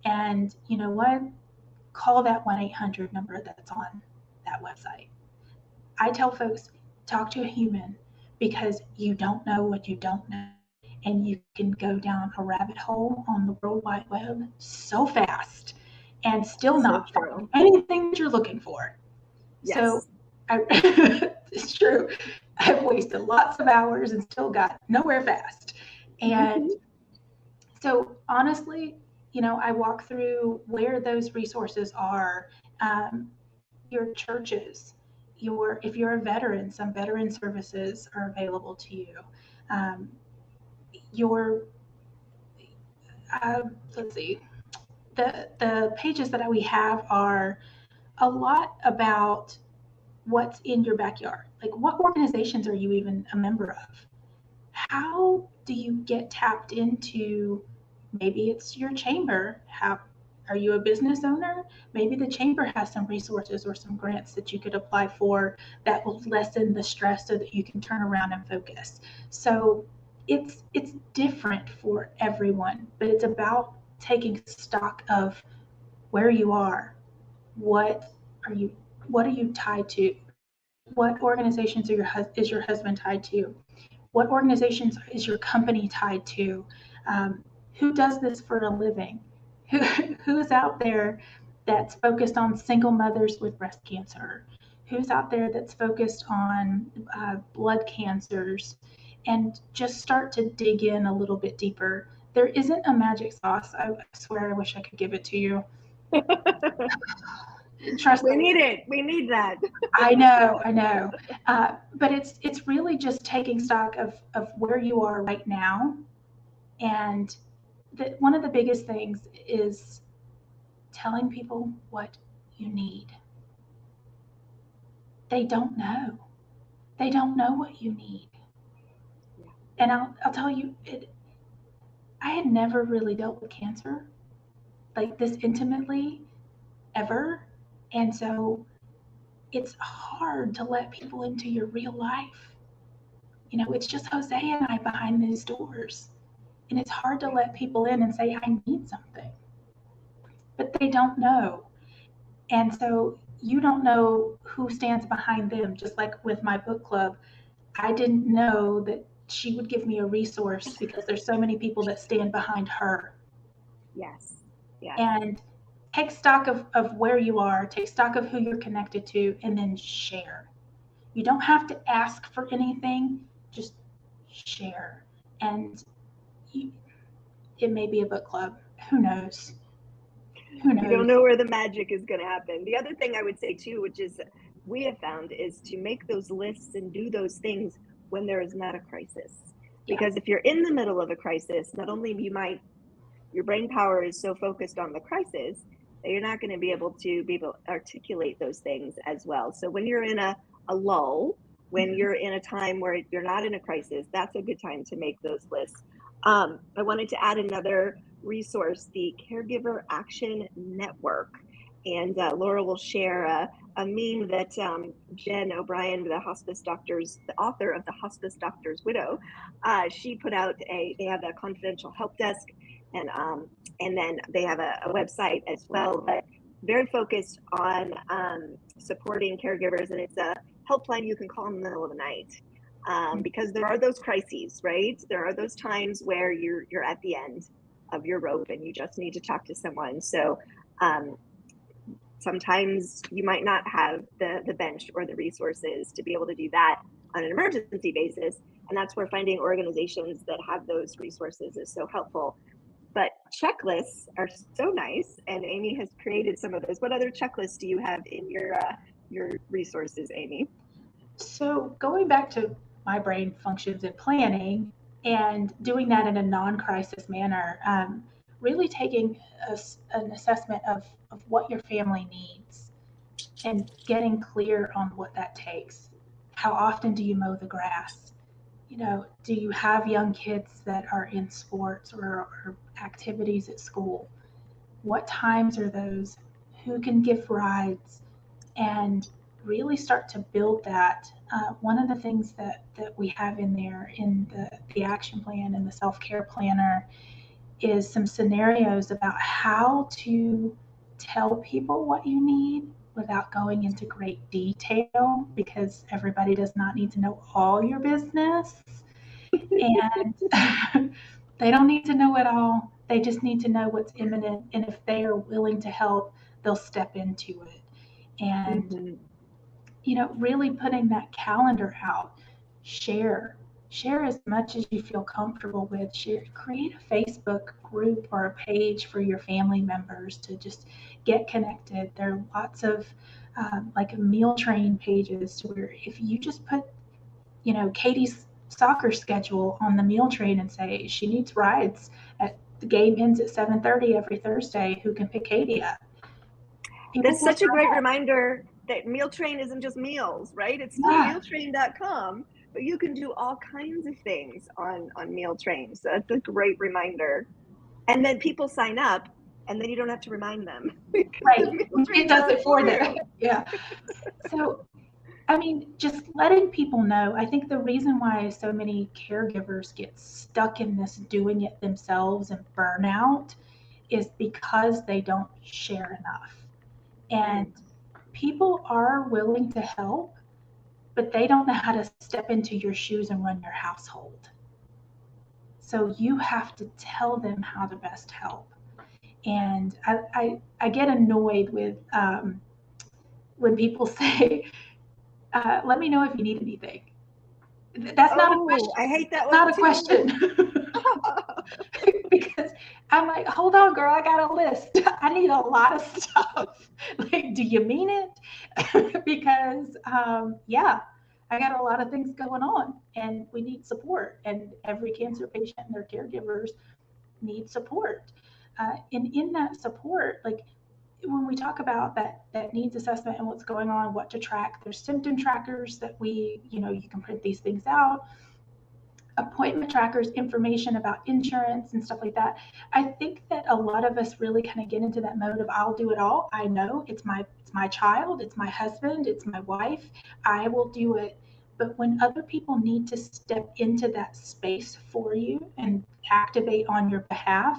and you know what? Call that 1-800 number that's on that website. I tell folks, talk to a human, because you don't know what you don't know. And you can go down a rabbit hole on the World Wide Web so fast and still not find anything that you're looking for. Yes. So it's true. I've wasted lots of hours and still got nowhere fast. And so honestly, I walk through where those resources are, your churches, if you're a veteran, some veteran services are available to you. Um, your let's see, the pages that we have are a lot about what's in your backyard. Like, what organizations are you even a member of? How do you get tapped into? Maybe it's your chamber. How are you a business owner? Maybe the chamber has some resources or some grants that you could apply for that will lessen the stress so that you can turn around and focus. So it's different for everyone, but it's about taking stock of where you are. What are you what are you tied to? What organizations is your husband tied to? What organizations is your company tied to? Who does this for a living? Who's out there that's focused on single mothers with breast cancer? Who's out there that's focused on blood cancers? And just start to dig in a little bit deeper. There isn't a magic sauce. I swear, I wish I could give it to you. Trust We me. need it. We need that. I know. But it's really just taking stock of where you are right now. And one of the biggest things is telling people what you need. They don't know. They don't know what you need. Yeah. And I'll tell you, I had never really dealt with cancer like this intimately ever. And so it's hard to let people into your real life. You know, it's just Jose and I behind these doors. And it's hard to let people in and say, I need something. But they don't know. And so you don't know who stands behind them. Just like with my book club, I didn't know that she would give me a resource because there's so many people that stand behind her. Yes. Yes. And take stock of where you are, take stock of who you're connected to, and then share. You don't have to ask for anything, just share. And you, it may be a book club. Who knows? Who You don't knows? know where the magic is going to happen. The other thing I would say too, which is we have found, is to make those lists and do those things when there is not a crisis. Because if you're in the middle of a crisis, not only your brain power is so focused on the crisis that you're not going to be able to articulate those things as well. So when you're in a lull, when you're in a time where you're not in a crisis, that's a good time to make those lists. I wanted to add another resource, the Caregiver Action Network. And Laura will share a meme that Jen O'Brien, the author of The Hospice Doctor's Widow, she put out. They have a confidential help desk, and then they have a website as well, but very focused on supporting caregivers. And it's a helpline you can call in the middle of the night. Because there are those crises, right? There are those times where you're at the end of your rope and you just need to talk to someone. So sometimes you might not have the bench or the resources to be able to do that on an emergency basis. And that's where finding organizations that have those resources is so helpful. But checklists are so nice, and Ammie has created some of those. What other checklists do you have in your resources, Ammie? So going back to my brain functions and planning and doing that in a non-crisis manner, really taking an assessment of what your family needs and getting clear on what that takes. How often do you mow the grass? You know, do you have young kids that are in sports or activities at school? What times are those? Who can give rides? And really start to build that. One of the things that we have in there in the action plan and the self-care planner is some scenarios about how to tell people what you need without going into great detail because everybody does not need to know all your business. And they don't need to know it all. They just need to know what's imminent. And if they are willing to help, they'll step into it. And, you know, really putting that calendar out, share. Share as much as you feel comfortable with. Share, create a Facebook group or a page for your family members to just get connected. There are lots of like meal train pages to where if you just put, you know, Katie's soccer schedule on the meal train and say she needs rides at the game ends at 7:30 every Thursday. Who can pick Katie up? People That's such a great up. reminder that Meal Train isn't just meals, right? It's still mealtrain.com, but you can do all kinds of things on Meal Train. So that's a great reminder. And then people sign up and then you don't have to remind them. Right. It does it for them. Yeah. So, I mean, just letting people know. I think the reason why so many caregivers get stuck in this doing it themselves and burnout is because they don't share enough. And people are willing to help, but they don't know how to step into your shoes and run your household. So you have to tell them how to best help. And I get annoyed with when people say, let me know if you need anything. That's not a question. I hate that That's one not a too. question. because I'm like, hold on, girl, I got a list. I need a lot of stuff. Like, do you mean it? Because, yeah, I got a lot of things going on and we need support. And every cancer patient and their caregivers need support. And in that support, like when we talk about that needs assessment and what's going on, what to track, there's symptom trackers that you can print these things out, appointment trackers, information about insurance and stuff like that. I think that a lot of us really kind of get into that mode of I'll do it all. I know it's my child, it's my husband, it's my wife. I will do it. But when other people need to step into that space for you and activate on your behalf,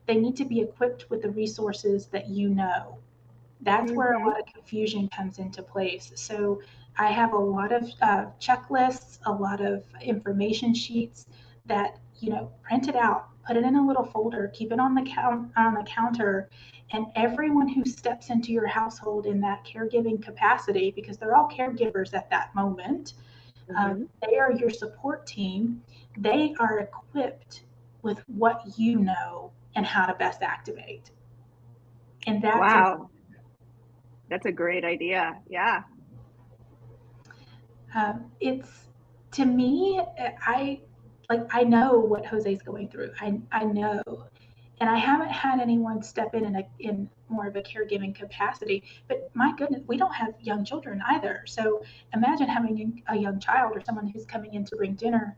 they need to be equipped with the resources that you know. That's where a Mm-hmm. lot of confusion comes into place. So I have a lot of checklists, a lot of information sheets that print it out, put it in a little folder, keep it on the counter, and everyone who steps into your household in that caregiving capacity, because they're all caregivers at that moment, Mm-hmm. they are your support team. They are equipped with what you know and how to best activate, and that's a Wow, that's a great idea. Yeah. it's to me, I know what Jose's going through. I know, and I haven't had anyone step in more of a caregiving capacity. But my goodness, we don't have young children either. So imagine having a young child or someone who's coming in to bring dinner.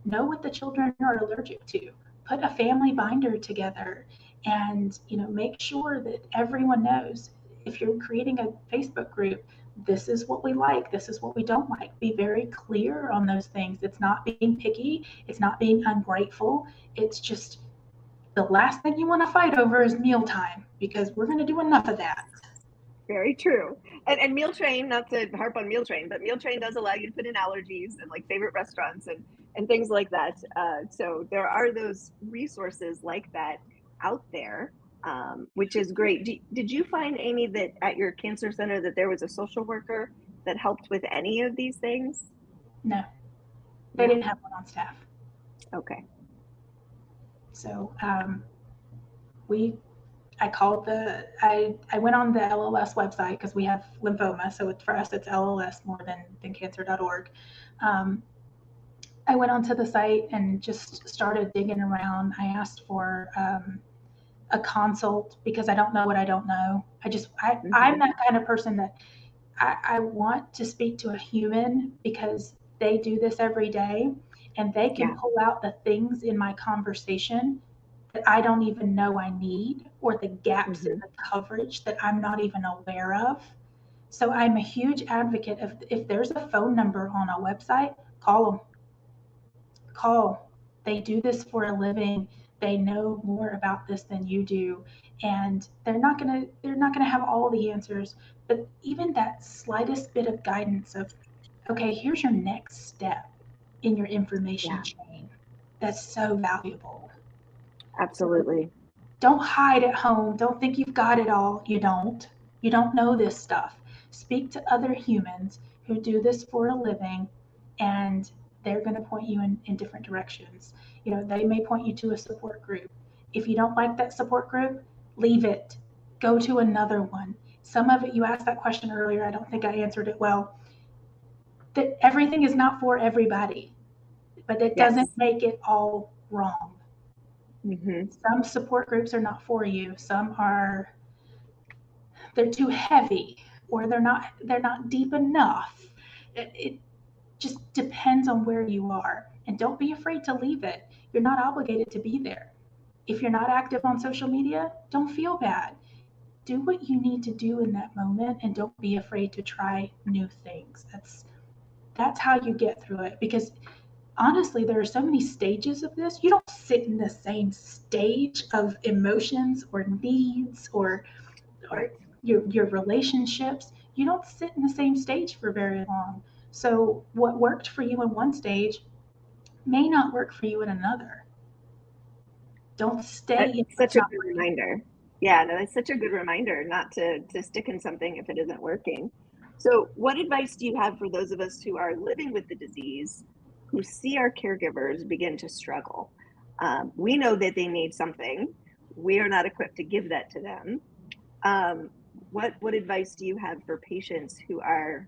Know what the children are allergic to. Put a family binder together, and make sure that everyone knows. If you're creating a Facebook group, this is what we like, this is what we don't like. Be very clear on those things. It's not being picky, it's not being ungrateful. It's just the last thing you want to fight over is mealtime, because we're going to do enough of that. Very true. And Meal Train, not to harp on Meal Train, but Meal Train does allow you to put in allergies and like favorite restaurants and things like that. So there are those resources like that out there, which is great. Did you find, Amy, that at your cancer center that there was a social worker that helped with any of these things? No, they No. didn't have one on staff. Okay. So we I called I went on the LLS website because we have lymphoma, so for us it's LLS more than cancer.org. um, I went onto the site and just started digging around. I asked for a consult because I don't know what I don't know. I'm Mm-hmm. that kind of person that I want to speak to a human because they do this every day and they can Yeah. pull out the things in my conversation that I don't even know I need, or the gaps in Mm-hmm. the coverage that I'm not even aware of. So I'm a huge advocate of, if there's a phone number on a website, call them. Call. They do this for a living. They know more about this than you do, and they're not gonna have all the answers, but even that slightest bit of guidance of, okay, here's your next step in your information Yeah. chain. That's so valuable. So Absolutely. don't hide at home. Don't think you've got it all. You don't. You don't know this stuff. Speak to other humans who do this for a living, and they're going to point you in different directions. They may point you to a support group. If you don't like that support group, leave it. Go to another one. Some of it, you asked that question earlier. I don't think I answered it well. That everything is not for everybody, but it doesn't Yes. make it all wrong. Mm-hmm. Some support groups are not for you. Some are, they're too heavy, or they're not deep enough. It just depends on where you are, and don't be afraid to leave it. You're not obligated to be there. If you're not active on social media, don't feel bad. Do what you need to do in that moment, and don't be afraid to try new things. That's how you get through it, because honestly, there are so many stages of this. You don't sit in the same stage of emotions or needs, or Right. your relationships. You don't sit in the same stage for very long. So what worked for you in one stage may not work for you in another. Don't stay That's in what's such a not good working. reminder. Yeah, no, that's such a good reminder not to stick in something if it isn't working. So, what advice do you have for those of us who are living with the disease, who see our caregivers begin to struggle? We know that they need something. We are not equipped to give that to them. What advice do you have for patients who are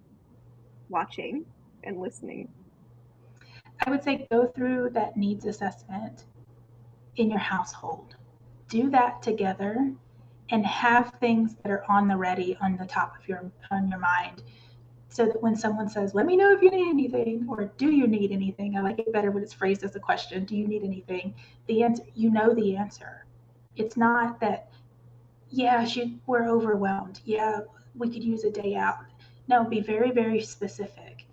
watching and listening? I would say go through that needs assessment in your household. Do that together and have things that are on the ready on the top of your mind, so that when someone says, let me know if you need anything, or do you need anything? I like it better when it's phrased as a question. Do you need anything? The answer, you know the answer. It's not that, yeah, we're overwhelmed. Yeah, we could use a day out. No, be very, very specific.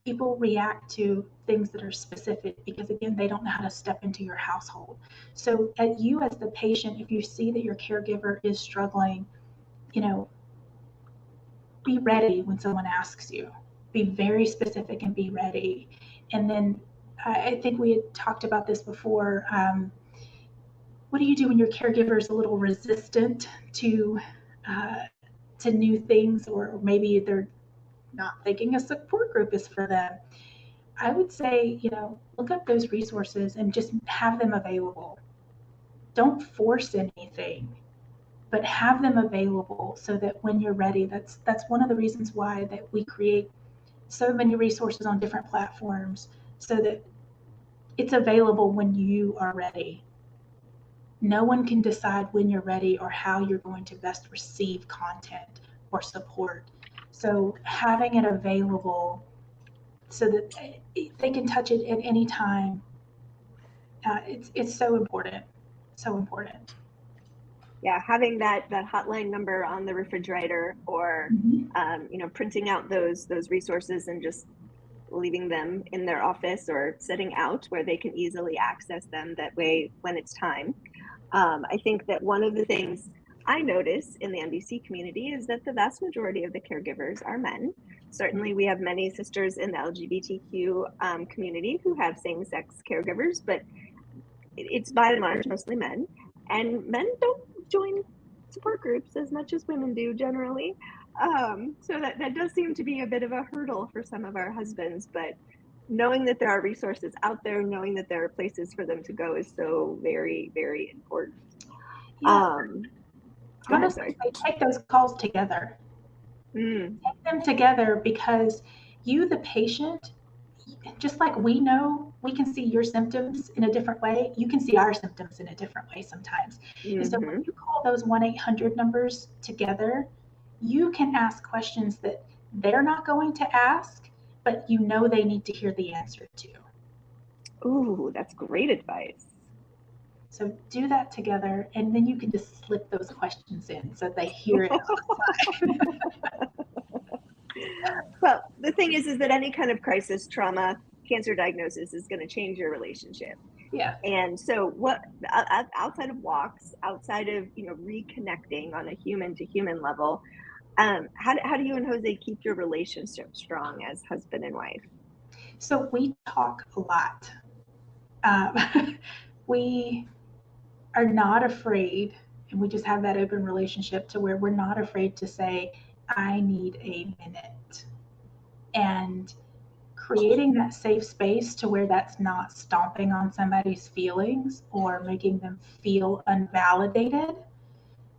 People react to things that are specific because, again, they don't know how to step into your household. So, at you as the patient, if you see that your caregiver is struggling, you know, be ready when someone asks you. Be very specific and be ready. And then I think we had talked about this before. What do you do when your caregiver is a little resistant uh, to new things, or maybe they're not thinking a support group is for them? I would say, look up those resources and just have them available. Don't force anything, but have them available so that when you're ready, that's one of the reasons why that we create so many resources on different platforms, so that it's available when you are ready. No one can decide when you're ready or how you're going to best receive content or support. So having it available so that they can touch it at any time, it's so important, so important. Yeah, having that hotline number on the refrigerator, or Mhm. printing out those resources and just leaving them in their office or setting out where they can easily access them that way when it's time. I think that one of the things I notice in the MDC community is that the vast majority of the caregivers are men. Certainly, we have many sisters in the LGBTQ community who have same sex caregivers, but it's by and large mostly men. And men don't join support groups as much as women do generally. So that does seem to be a bit of a hurdle for some of our husbands, but knowing that there are resources out there, knowing that there are places for them to go is so very, very important. Yeah, Go ahead, honestly, sorry. they take those calls together. Mm, Take them together because you, the patient, just like we know, we can see your symptoms in a different way, you can see our symptoms in a different way sometimes. And so when mm-hmm. you call those 1-800 numbers together, you can ask questions that they're not going to ask, but you know they need to hear the answer to. Ooh, that's great advice. So do that together, and then you can just slip those questions in so they hear it on the side. Well, the thing is that any kind of crisis, trauma, cancer diagnosis is going to change your relationship. Yeah. And so what, outside of walks, outside of, reconnecting on a human to human level, how do you and Jose keep your relationship strong as husband and wife? So we talk a lot. Um, we are not afraid, and we just have that open relationship to where we're not afraid to say, I need a minute. And creating that safe space to where that's not stomping on somebody's feelings or making them feel unvalidated,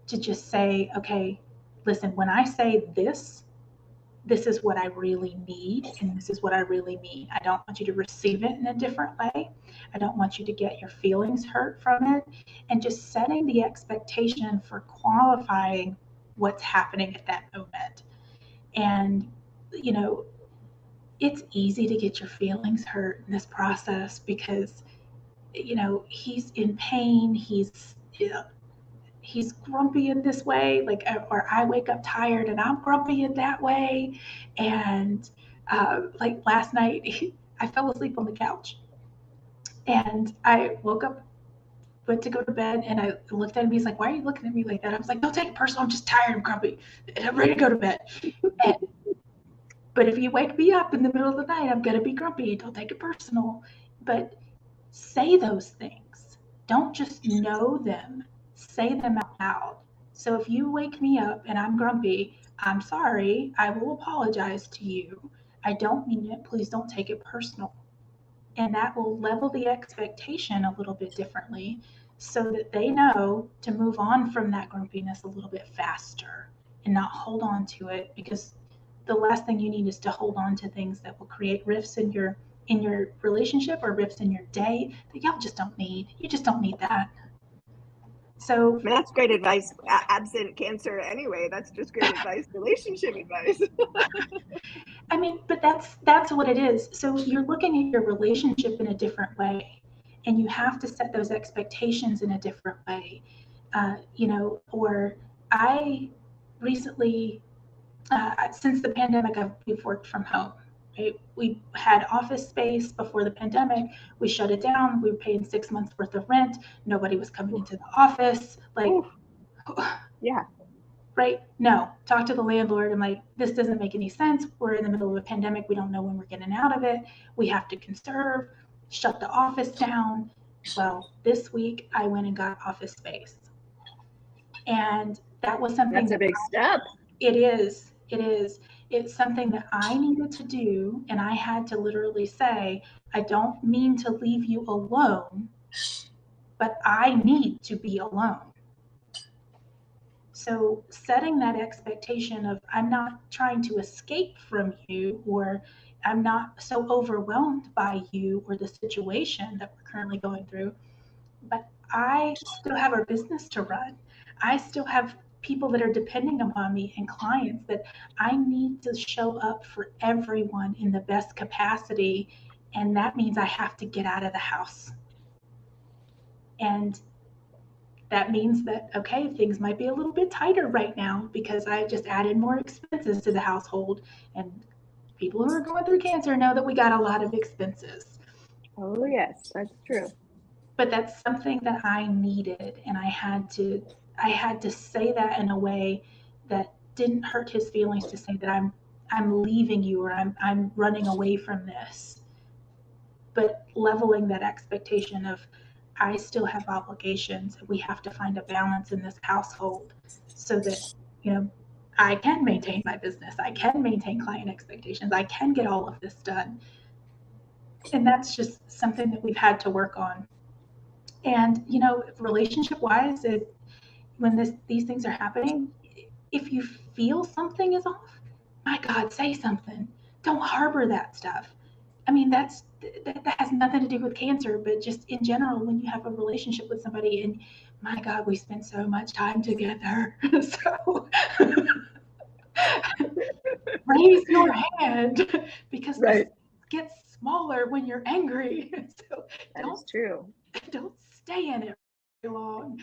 to just say, okay, listen, when I say this is what I really need, and this is what I really mean. I don't want you to receive it in a different way. I don't want you to get your feelings hurt from it. And just setting the expectation for qualifying what's happening at that moment. And, you know, it's easy to get your feelings hurt in this process because, he's in pain. He's grumpy in this way, like, or I wake up tired and I'm grumpy in that way. And like last night, I fell asleep on the couch and I woke up, went to go to bed, and I looked at him. He's like, "Why are you looking at me like that?" I was like, "Don't take it personal. I'm just tired. I'm grumpy, and I'm ready to go to bed." And, but if you wake me up in the middle of the night, I'm gonna be grumpy. Don't take it personal. But say those things. Don't just know them, say them out loud. So if you wake me up and I'm grumpy, I'm sorry. I will apologize to you. I don't mean it. Please don't take it personal. And that will level the expectation a little bit differently so that they know to move on from that grumpiness a little bit faster and not hold on to it, because the last thing you need is to hold on to things that will create rifts in your relationship or rifts in your day that y'all just don't need. You just don't need that. So I mean, that's great advice. Absent cancer anyway, that's just great advice, relationship advice. I mean, but that's what it is. So you're looking at your relationship in a different way, and you have to set those expectations in a different way. Or I recently, since the pandemic, we've worked from home. Right? We had office space before the pandemic. We shut it down. We were paying 6 months worth of rent. Nobody was coming into the office. Like, Oof. Yeah. Right? No, talk to the landlord. I'm like, this doesn't make any sense. We're in the middle of a pandemic. We don't know when we're getting out of it. We have to conserve, shut the office down. Well, this week I went and got office space. And that was something That's a big step. It is. It is. It's something that I needed to do. And I had to literally say, I don't mean to leave you alone, but I need to be alone. So setting that expectation of I'm not trying to escape from you, or I'm not so overwhelmed by you or the situation that we're currently going through, but I still have a business to run. I still have people that are depending upon me and clients that I need to show up for everyone in the best capacity. And that means I have to get out of the house. And that means that, okay, things might be a little bit tighter right now because I just added more expenses to the household. And people who are going through cancer know that we got a lot of expenses. Oh, yes, that's true. But that's something that I needed. And I had to say that in a way that didn't hurt his feelings, to say that I'm leaving you, or I'm running away from this. But leveling that expectation of, I still have obligations. We have to find a balance in this household so that, I can maintain my business. I can maintain client expectations. I can get all of this done. And that's just something that we've had to work on. And, relationship wise, when these things are happening, if you feel something is off, my God, say something. Don't harbor that stuff. I mean, that has nothing to do with cancer, but just in general, when you have a relationship with somebody and my God, we spend so much time together. So raise your hand, because right. the gets smaller when you're angry. So that is true. Don't stay in it very long.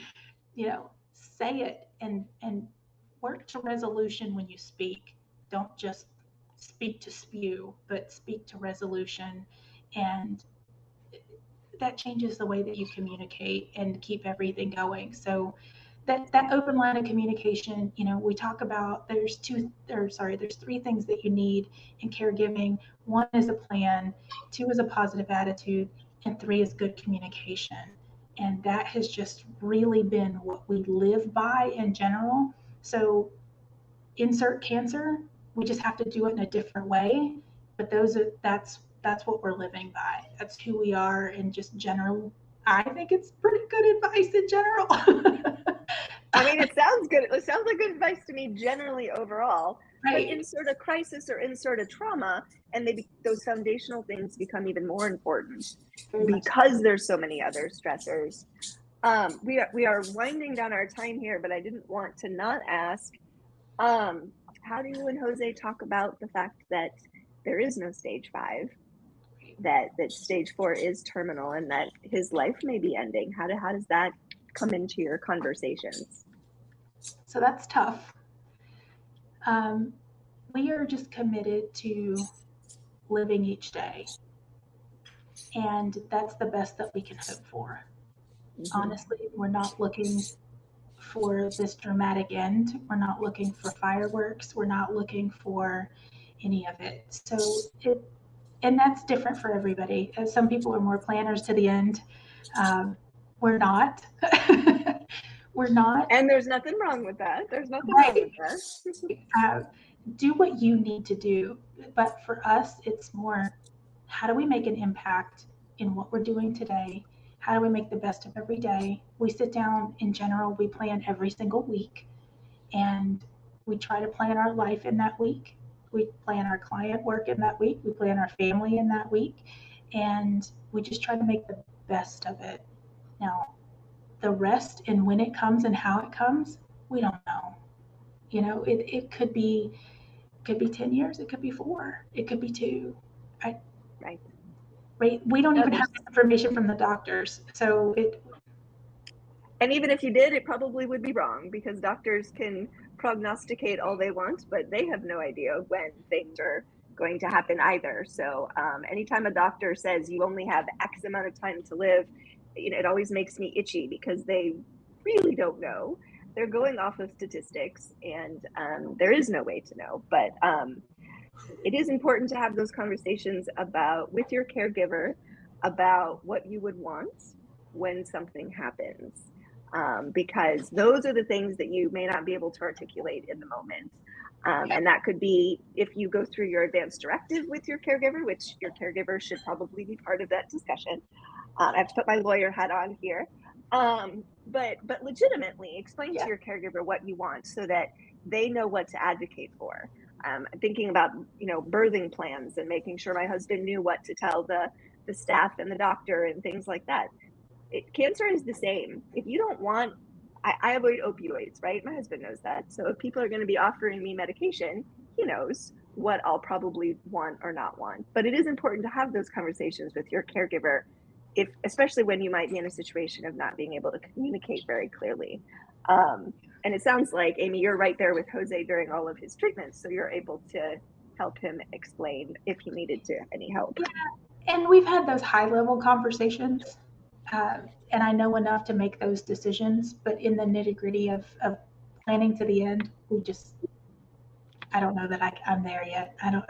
Say it and work to resolution when you speak. Don't just speak to spew, but speak to resolution. And that changes the way that you communicate and keep everything going. So that open line of communication, we talk about, there's three things that you need in caregiving. One is a plan, two is a positive attitude, and three is good communication. And that has just really been what we live by in general. So insert cancer, we just have to do it in a different way. But that's what we're living by. That's who we are in just general. I think it's pretty good advice in general. I mean, it sounds good. It sounds like good advice to me generally overall. Right. But insert a crisis or insert a trauma, and those foundational things become even more important because there's so many other stressors. We are winding down our time here, but I didn't want to not ask, how do you and Jose talk about the fact that there is no stage 5, that stage 4 is terminal, and that his life may be ending? How does that come into your conversations? So that's tough. We are just committed to living each day, and that's the best that we can hope for. Mm-hmm. Honestly, we're not looking for this dramatic end. We're not looking for fireworks. We're not looking for any of it. So and that's different for everybody. Some people are more planners to the end. We're not. We're not. And there's nothing wrong with that. There's nothing wrong with that. Do what you need to do. But for us, it's more, how do we make an impact in what we're doing today. How do we make the best of every day? We sit down, in general, we plan every single week, and we try to plan our life in that week. We plan our client work in that week. We plan our family in that week. And we just try to make the best of it. Now, the rest and when it comes and how it comes, we don't know. It could be 10 years, it could be 4, it could be 2. I, Right. right? We don't No, even have the information from the doctors. And even if you did, it probably would be wrong, because doctors can prognosticate all they want, but they have no idea when things are going to happen either. So anytime a doctor says you only have X amount of time to live, it always makes me itchy, because they really don't know. They're going off of statistics, and there is no way to know. But it is important to have those conversations with your caregiver about what you would want when something happens. Because those are the things that you may not be able to articulate in the moment. And that could be if you go through your advance directive with your caregiver, which your caregiver should probably be part of that discussion. I have to put my lawyer hat on here. But legitimately explain to your caregiver what you want, so that they know what to advocate for. Thinking about, birthing plans, and making sure my husband knew what to tell the staff and the doctor and things like that. Cancer is the same. If you don't want, I avoid opioids, right? My husband knows that. So if people are going to be offering me medication, he knows what I'll probably want or not want. But it is important to have those conversations with your caregiver, especially when you might be in a situation of not being able to communicate very clearly. And it sounds like, Ammie, you're right there with Jose during all of his treatments, so you're able to help him explain if he needed any help. Yeah, and we've had those high-level conversations, and I know enough to make those decisions. But in the nitty-gritty of planning to the end, I don't know that I'm there yet. I don't.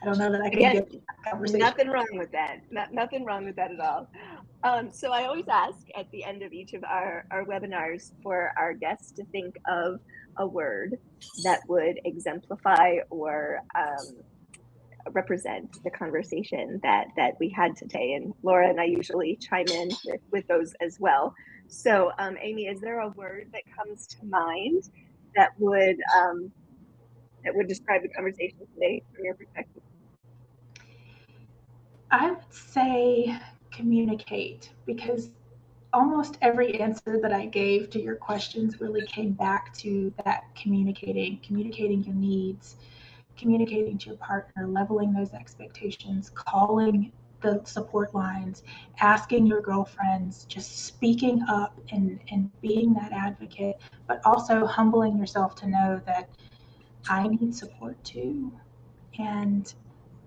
I don't know that I can Again, get that conversation. nothing wrong with that. Nothing wrong with that at all. So I always ask at the end of each of our webinars for our guests to think of a word that would exemplify or represent the conversation that we had today. And Laura and I usually chime in with those as well. So Ammie, is there a word that comes to mind that would describe the conversation today from your perspective? I would say communicate, because almost every answer that I gave to your questions really came back to that communicating your needs, communicating to your partner, leveling those expectations, calling the support lines, asking your girlfriends, just speaking up and being that advocate, but also humbling yourself to know that I need support too. And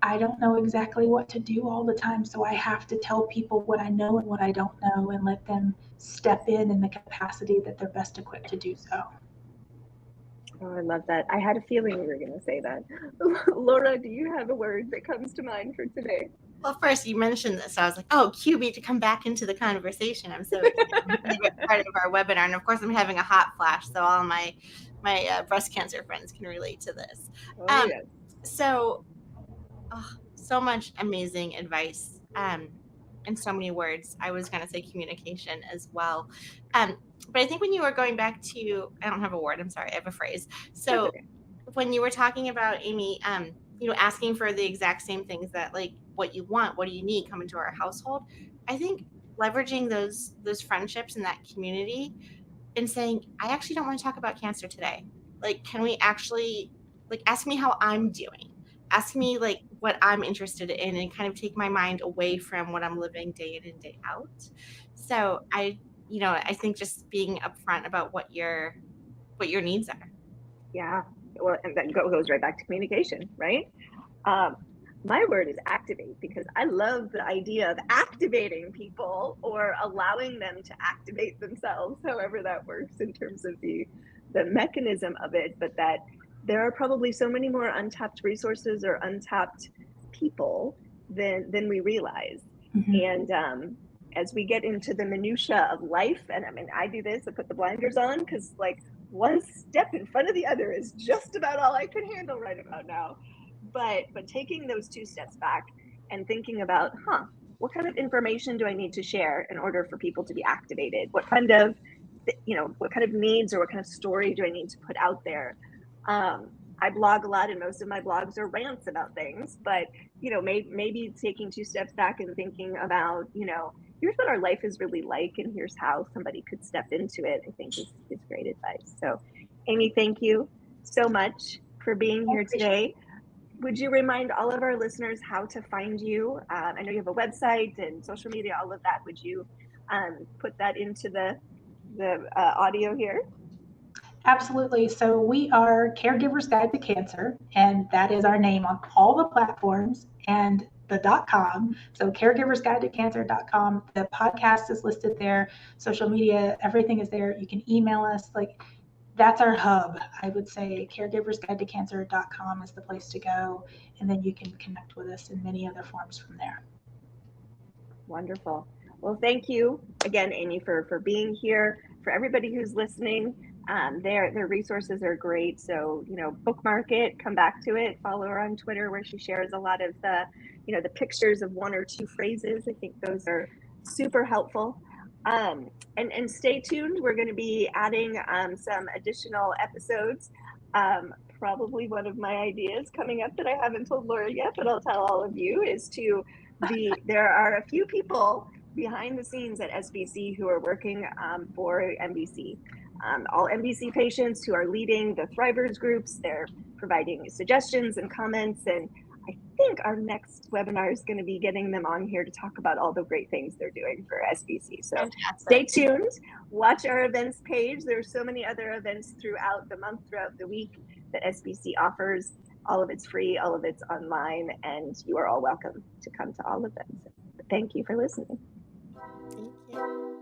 I don't know exactly what to do all the time, so I have to tell people what I know and what I don't know, and let them step in the capacity that they're best equipped to do so. Oh, I love that. I had a feeling you were going to say that. Laura, do you have a word that comes to mind for today? Well, first you mentioned this. I was like, oh, cue me to come back into the conversation. I'm so excited. Part of our webinar. And of course, I'm having a hot flash, so all my breast cancer friends can relate to this. Oh, yes. So much amazing advice in so many words. I was going to say communication as well. But I think when you were going back to, I don't have a word, I'm sorry, I have a phrase. So okay. When you were talking about, Ammie, asking for the exact same things that, like, what you want, what do you need, come into our household, I think leveraging those friendships and that community and saying, I actually don't want to talk about cancer today. Like, can we actually, ask me how I'm doing? Ask me, what I'm interested in, and kind of take my mind away from what I'm living day in and day out. So I think just being upfront about what your needs are. Yeah. Well, and that goes right back to communication, right? My word is activate, because I love the idea of activating people or allowing them to activate themselves, however that works in terms of the mechanism of it, but that there are probably so many more untapped resources or untapped people than we realize. Mm-hmm. And as we get into the minutia of life, and I mean, I do this, I put the blinders on, because one step in front of the other is just about all I can handle right about now. But taking those 2 steps back and thinking about, what kind of information do I need to share in order for people to be activated? What kind of, what kind of needs or what kind of story do I need to put out there? I blog a lot, and most of my blogs are rants about things, but maybe taking 2 steps back and thinking about, here's what our life is really like, and here's how somebody could step into it, I think is great advice. So Ammie, thank you so much for being here today. Would you remind all of our listeners how to find you? I know you have a website and social media, all of that. Would you put that into the audio here? Absolutely. So we are Caregiver's Guide to Cancer, and that is our name on all the platforms and the .com. So caregiversguidetocancer.com. The podcast is listed there. Social media, everything is there. You can email us. That's our hub. I would say caregiversguidetocancer.com is the place to go, and then you can connect with us in many other forms from there. Wonderful. Well, thank you again, Ammie, for being here. For everybody who's listening, their resources are great. So, bookmark it, come back to it, follow her on Twitter where she shares a lot of the pictures of 1 or 2 phrases. I think those are super helpful. And stay tuned. We're going to be adding some additional episodes. Probably one of my ideas coming up that I haven't told Laura yet, but I'll tell all of you, is there are a few people behind the scenes at SBC who are working for MBC. All MBC patients who are leading the Thrivers groups, they're providing suggestions and comments, and I think our next webinar is going to be getting them on here to talk about all the great things they're doing for SBC. So Stay tuned, watch our events page. There's so many other events throughout the month, throughout the week that SBC offers. All of it's free, all of it's online, and you are all welcome to come to all of them. So thank you for listening. Thank you.